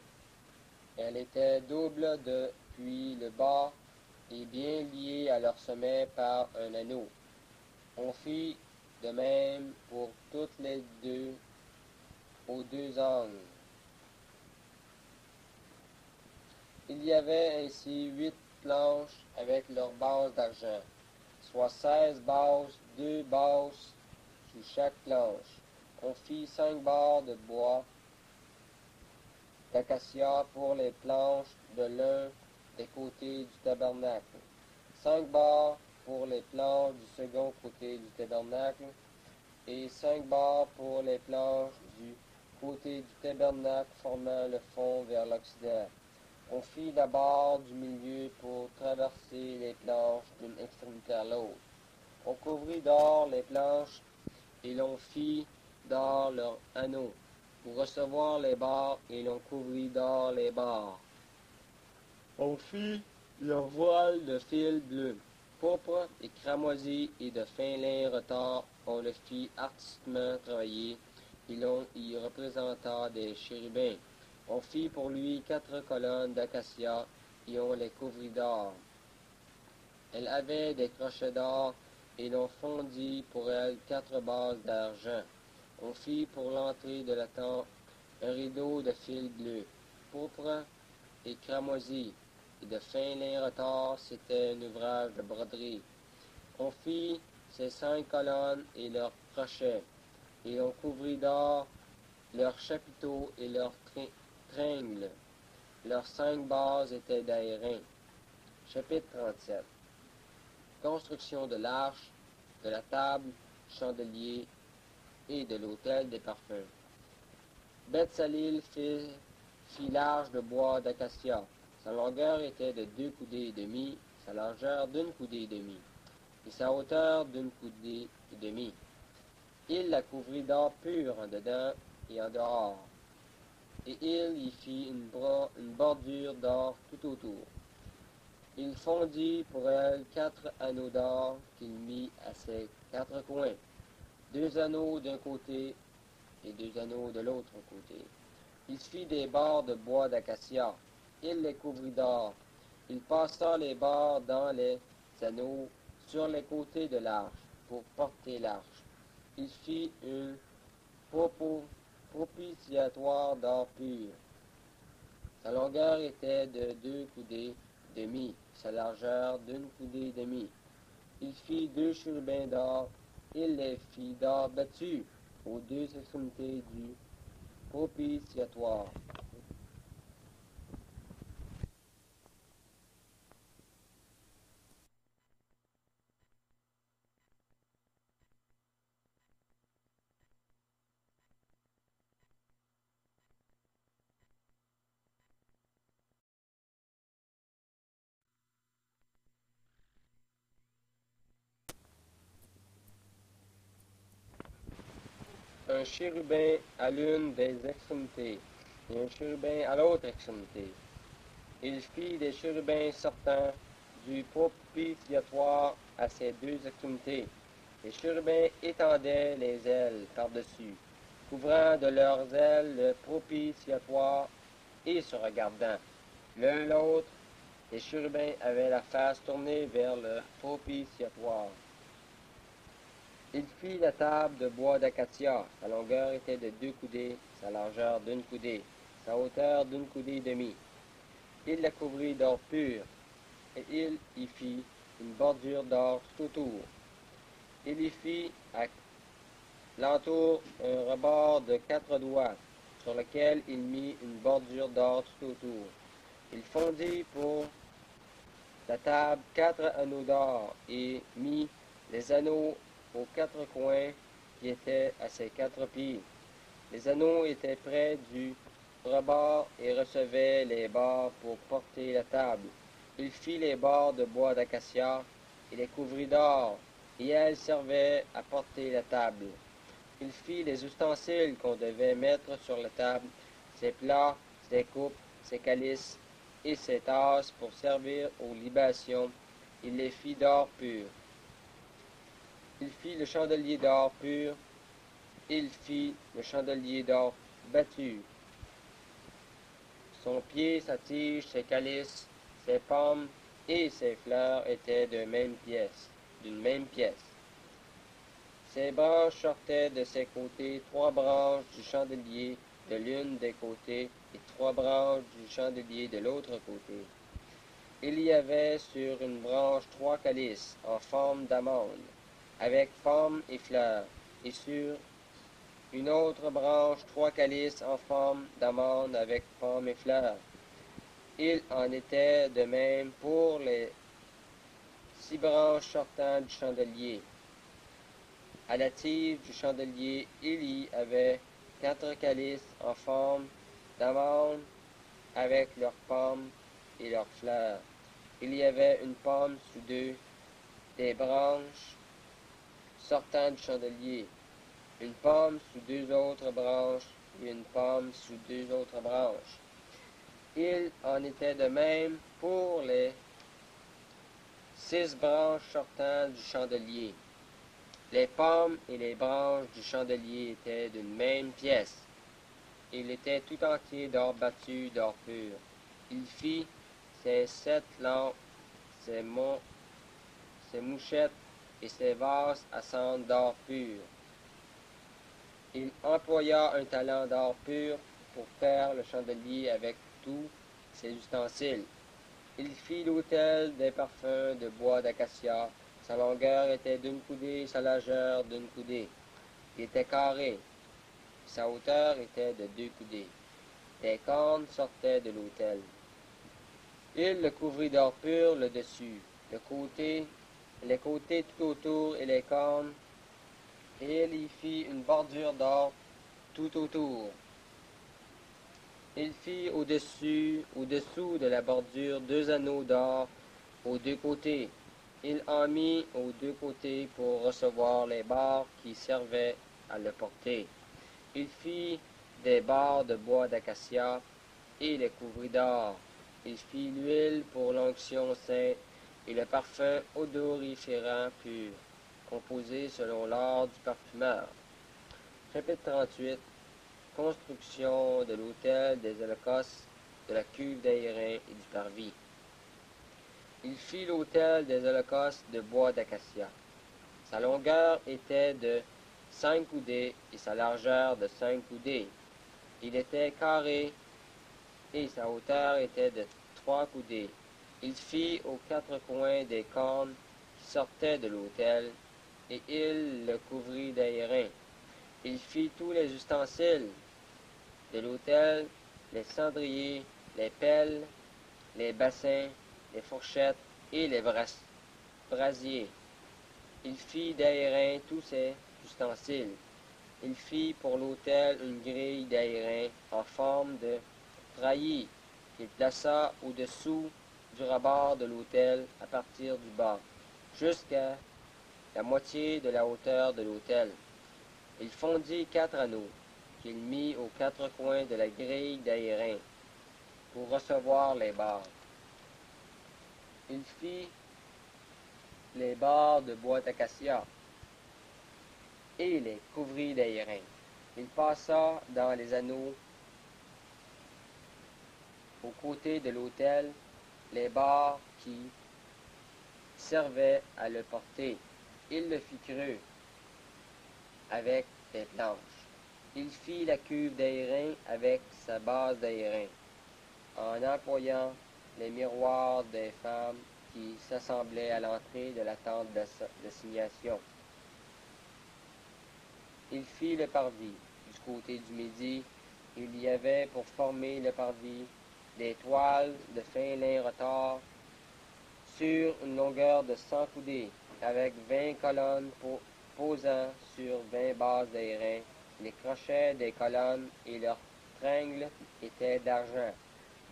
Elles étaient doubles depuis le bas et bien liées à leur sommet par un anneau. On fit de même pour toutes les deux aux 2 angles. Il y avait ainsi 8 planches avec leurs bases d'argent, soit 16 bases, 2 bases sous chaque planche. On fit 5 barres de bois d'acacia pour les planches de l'un des côtés du tabernacle, 5 barres pour les planches du second côté du tabernacle, et 5 barres pour les planches du côté du tabernacle formant le fond vers l'Occident. On fit la barre du milieu pour traverser les planches d'une extrémité à l'autre. On couvrit d'or les planches et l'on fit d'or leurs anneaux. Pour recevoir les barres, et l'on couvrit d'or les barres. On fit leur voile de fil bleu, pourpre et cramoisi et de fin lin retors. On le fit artistement travailler, et l'on y représenta des chérubins. On fit pour lui 4 colonnes d'acacia, et on les couvrit d'or. Elle avait des crochets d'or, et l'on fondit pour elle 4 bases d'argent. On fit pour l'entrée de la tente un rideau de fil bleu, pourpre et cramoisi, et de fin lin retors. C'était un ouvrage de broderie. On fit ces 5 colonnes et leurs crochets, et on couvrit d'or leurs chapiteaux et leurs tringles. Leurs 5 bases étaient d'airain. Chapitre 37. Construction de l'arche, de la table, chandelier et de l'autel des parfums. Beth-Salil fit l'arche de bois d'acacia. Sa longueur était de 2 coudées et demie, sa largeur d'une coudée et demie, et sa hauteur d'une coudée et demie. Il la couvrit d'or pur en dedans et en dehors, et il y fit une bordure d'or tout autour. Il fondit pour elle 4 anneaux d'or qu'il mit à ses 4 coins, 2 anneaux d'un côté et 2 anneaux de l'autre côté. Il fit des barres de bois d'acacia. Il les couvrit d'or. Il passa les barres dans les anneaux sur les côtés de l'arche pour porter l'arche. Il fit un propitiatoire d'or pur. Sa longueur était de 2 coudées et demie, sa largeur d'une coudée et demie. Il fit 2 chérubins d'or. Il les fit d'or battu aux 2 extrémités du propitiatoire. Un chérubin à l'une des extrémités et un chérubin à l'autre extrémité. Il fit des chérubins sortant du propitiatoire à ses 2 extrémités. Les chérubins étendaient les ailes par-dessus, couvrant de leurs ailes le propitiatoire et se regardant l'un l'autre. Les chérubins avaient la face tournée vers le propitiatoire. Il fit la table de bois d'acacia. Sa longueur était de 2 coudées, sa largeur d'une coudée, sa hauteur d'une coudée et demie. Il la couvrit d'or pur, et il y fit une bordure d'or tout autour. Il y fit à l'entour un rebord de 4 doigts, sur lequel il mit une bordure d'or tout autour. Il fondit pour la table 4 anneaux d'or, et mit les anneaux aux 4 coins qui étaient à ses 4 pieds. Les anneaux étaient près du rebord et recevaient les barres pour porter la table. Il fit les barres de bois d'acacia et les couvrit d'or, et elles servaient à porter la table. Il fit les ustensiles qu'on devait mettre sur la table, ses plats, ses coupes, ses calices et ses tasses pour servir aux libations. Il les fit d'or pur. Il fit le chandelier d'or pur. Il fit le chandelier d'or battu. Son pied, sa tige, ses calices, ses pommes et ses fleurs étaient d'une même pièce. Ses branches sortaient de ses côtés, 3 branches du chandelier de l'une des côtés et 3 branches du chandelier de l'autre côté. Il y avait sur une branche 3 calices en forme d'amande, avec pommes et fleurs, et sur une autre branche 3 calices en forme d'amande avec pommes et fleurs. Il en était de même pour les 6 branches sortant du chandelier. À la tige du chandelier, il y avait 4 calices en forme d'amande avec leurs pommes et leurs fleurs. Il y avait une pomme sous 2 des branches sortant du chandelier. une pomme sous deux autres branches et une pomme sous deux autres branches. Il en était de même pour les 6 branches sortant du chandelier. Les pommes et les branches du chandelier étaient d'une même pièce. Il était tout entier d'or battu, d'or pur. Il fit ses 7 lampes, ses mouchettes et ses vases à cendre d'or pur. Il employa un talent d'or pur pour faire le chandelier avec tous ses ustensiles. Il fit l'autel des parfums de bois d'acacia. Sa longueur était d'une coudée, sa largeur d'une coudée. Il était carré. Sa hauteur était de 2 coudées. Des cornes sortaient de l'autel. Il le couvrit d'or pur le dessus, les côtés tout autour et les cornes, et il y fit une bordure d'or tout autour. Il fit au-dessous de la bordure 2 anneaux d'or aux 2 côtés. Il en mit aux 2 côtés pour recevoir les barres qui servaient à le porter. Il fit des barres de bois d'acacia et les couvrit d'or. Il fit l'huile pour l'onction sainte et le parfum odoriférant pur, composé selon l'art du parfumeur. Chapitre 38. Construction de l'autel des holocaustes, de la cuve d'airain et du parvis. Il fit l'autel des holocaustes de bois d'acacia. Sa longueur était de 5 coudées et sa largeur de 5 coudées. Il était carré et sa hauteur était de 3 coudées. Il fit aux 4 coins des cornes qui sortaient de l'autel, et il le couvrit d'airain. Il fit tous les ustensiles de l'autel, les cendriers, les pelles, les bassins, les fourchettes et les brasiers. Il fit d'airain tous ces ustensiles. Il fit pour l'autel une grille d'airain en forme de treillis qu'il plaça au-dessous du rebord de l'autel à partir du bas, jusqu'à la moitié de la hauteur de l'autel. Il fondit 4 anneaux qu'il mit aux 4 coins de la grille d'airain pour recevoir les barres. Il fit les barres de bois d'acacia et les couvrit d'airain. Il passa dans les anneaux aux côtés de l'autel les barres qui servaient à le porter. Il le fit creux avec des planches. Il fit la cuve d'airain avec sa base d'airain, en employant les miroirs des femmes qui s'assemblaient à l'entrée de la tente d'assignation. Il fit le parvis. Du côté du midi, il y avait pour former le parvis des toiles de fin lin retors sur une longueur de 100 coudées, avec 20 colonnes posant sur 20 bases d'airain. Les crochets des colonnes et leurs tringles étaient d'argent.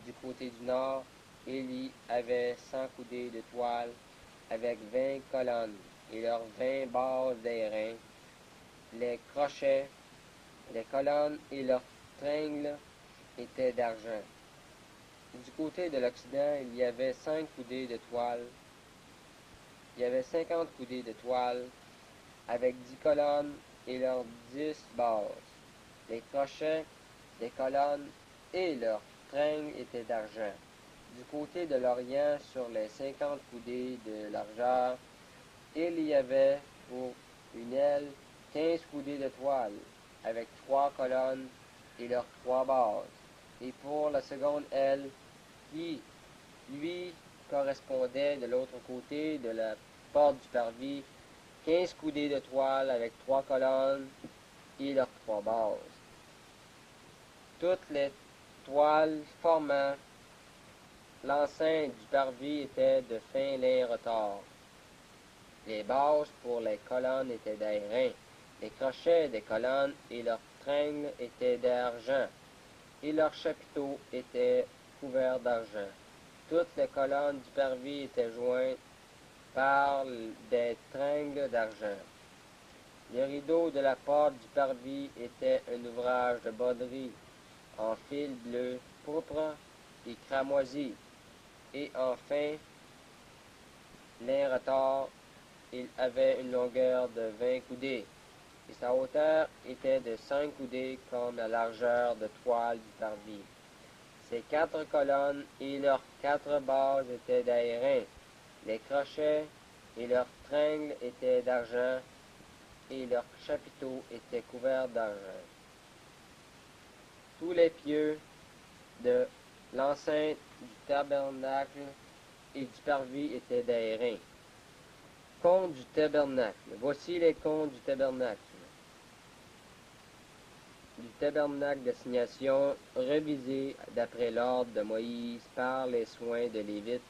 Du côté du nord, il y avait 100 coudées de toile avec 20 colonnes et leurs 20 bases d'airain. Les crochets, les colonnes et leurs tringles étaient d'argent. Du côté de l'Occident, il y avait 5 coudées de toile. Il y avait 50 coudées de toile avec 10 colonnes et leurs 10 bases. Les crochets, les colonnes et leurs tringles étaient d'argent. Du côté de l'Orient, sur les 50 coudées de largeur, il y avait pour une aile 15 coudées de toile, avec 3 colonnes et leurs 3 bases. Et pour la seconde aile, qui, lui, correspondait de l'autre côté de la porte du parvis, 15 coudées de toile avec 3 colonnes et leurs 3 bases. Toutes les toiles formant l'enceinte du parvis étaient de fin lin retors. Les bases pour les colonnes étaient d'airain. Les crochets des colonnes et leurs tringles étaient d'argent, et leurs chapiteaux étaient couverts d'argent. Toutes les colonnes du parvis étaient jointes par des tringles d'argent. Les rideaux de la porte du parvis étaient un ouvrage de broderie en fil bleu, pourpre et cramoisi, et enfin, lin retors, il avait une longueur de 20 coudées, et sa hauteur était de 5 coudées comme la largeur de toile du parvis. Ses 4 colonnes et leurs 4 bases étaient d'airain. Les crochets et leurs tringles étaient d'argent, et leurs chapiteaux étaient couverts d'argent. Tous les pieux de l'enceinte du tabernacle et du parvis étaient d'airain. Compte du tabernacle. Voici les comptes du tabernacle. Du tabernacle d'assignation, révisé d'après l'ordre de Moïse par les soins de Lévite,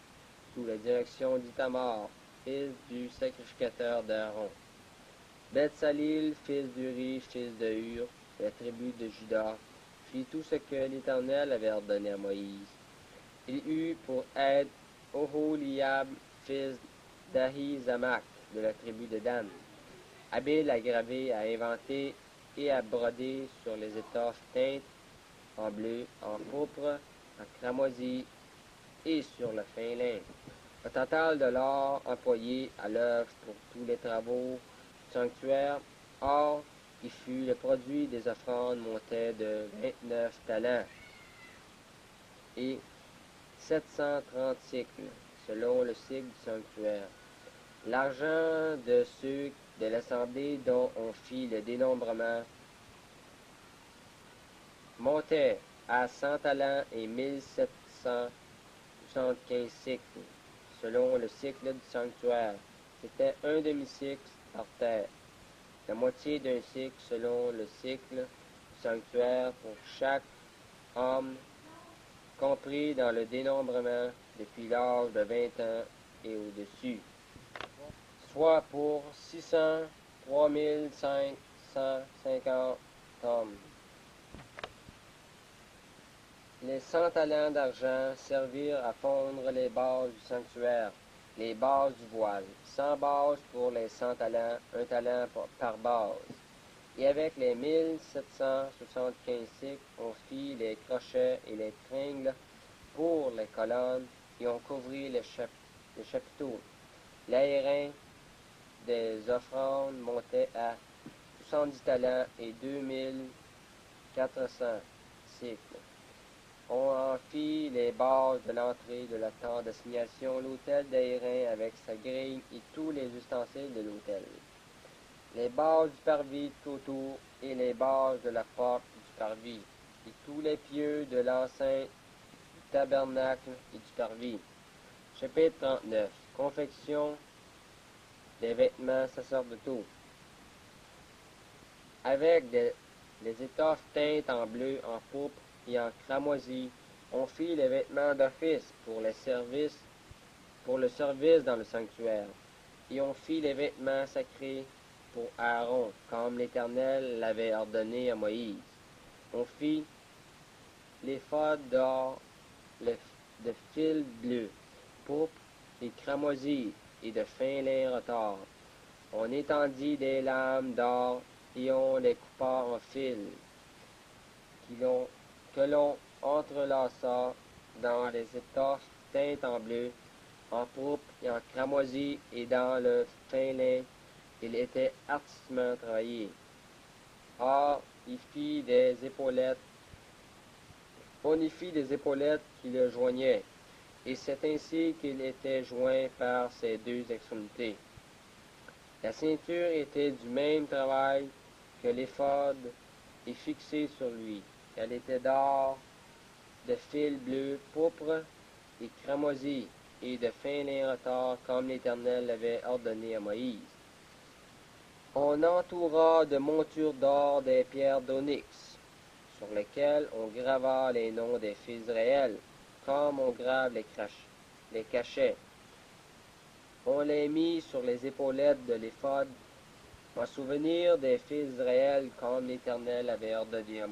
sous la direction d'Ithamar, fils du sacrificateur d'Aaron. Beth-Salil, fils d'Uri, fils de Hur, de la tribu de Juda, fit tout ce que l'Éternel avait ordonné à Moïse. Il eut pour aide Oholiab, fils d'Ahizamak, de la tribu de Dan, habile à graver, à inventer et à broder sur les étoffes teintes en bleu, en pourpre, en cramoisi et sur le fin lin. Le total de l'or employé à l'œuvre pour tous les travaux du sanctuaire, or, il fut le produit des offrandes montait de 29 talents et 730 cycles, selon le cycle du sanctuaire. L'argent de ceux de l'assemblée dont on fit le dénombrement montait à 100 talents et 1775 cycles, selon le cycle du sanctuaire. C'était un demi-cycle par terre, la moitié d'un cycle selon le cycle du sanctuaire pour chaque homme, compris dans le dénombrement depuis l'âge de 20 ans et au-dessus, soit pour 603 550 hommes. Les 100 talents d'argent servirent à fondre les bases du sanctuaire, les bases du voile, 100 bases pour les 100 talents, un talent par base. Et avec les 1775 cycles, on fit les crochets et les tringles pour les colonnes, et on couvrit les chapiteaux. L'airain des offrandes montait à 70 talents et 2400 cycles. On en fit les bases de l'entrée de la tente d'assignation, l'autel d'airain avec sa grille et tous les ustensiles de l'autel. Les bases du parvis tout autour et les bases de la porte du parvis, et tous les pieux de l'enceinte du tabernacle et du parvis. Chapitre 39. Confection des vêtements sacerdotaux. Avec les étoffes teintes en bleu, en pourpre et en cramoisi, on fit les vêtements d'office pour le service dans le sanctuaire, et on fit les vêtements sacrés pour Aaron, comme l'Éternel l'avait ordonné à Moïse. On fit l'éphod d'or, de fil bleu, pourpre et cramoisi, et de fin lin retors. On étendit des lames d'or, et on les coupa en fils, que l'on entrelaça dans les étoffes teintes en bleu, en pourpre et en cramoisi, et dans le fin lin. Il était artistement travaillé. Or, on y fit des épaulettes qui le joignaient, et c'est ainsi qu'il était joint par ses deux extrémités. La ceinture était du même travail que l'éphod et fixée sur lui. Elle était d'or, de fil bleu, pourpre et cramoisi, et de fin lin retors, comme l'Éternel l'avait ordonné à Moïse. On entoura de montures d'or des pierres d'onyx, sur lesquelles on grava les noms des fils d'Israël, comme on grave les cachets. On les mit sur les épaulettes de l'éphod, en souvenir des fils d'Israël, comme l'Éternel avait ordonné à Moïse.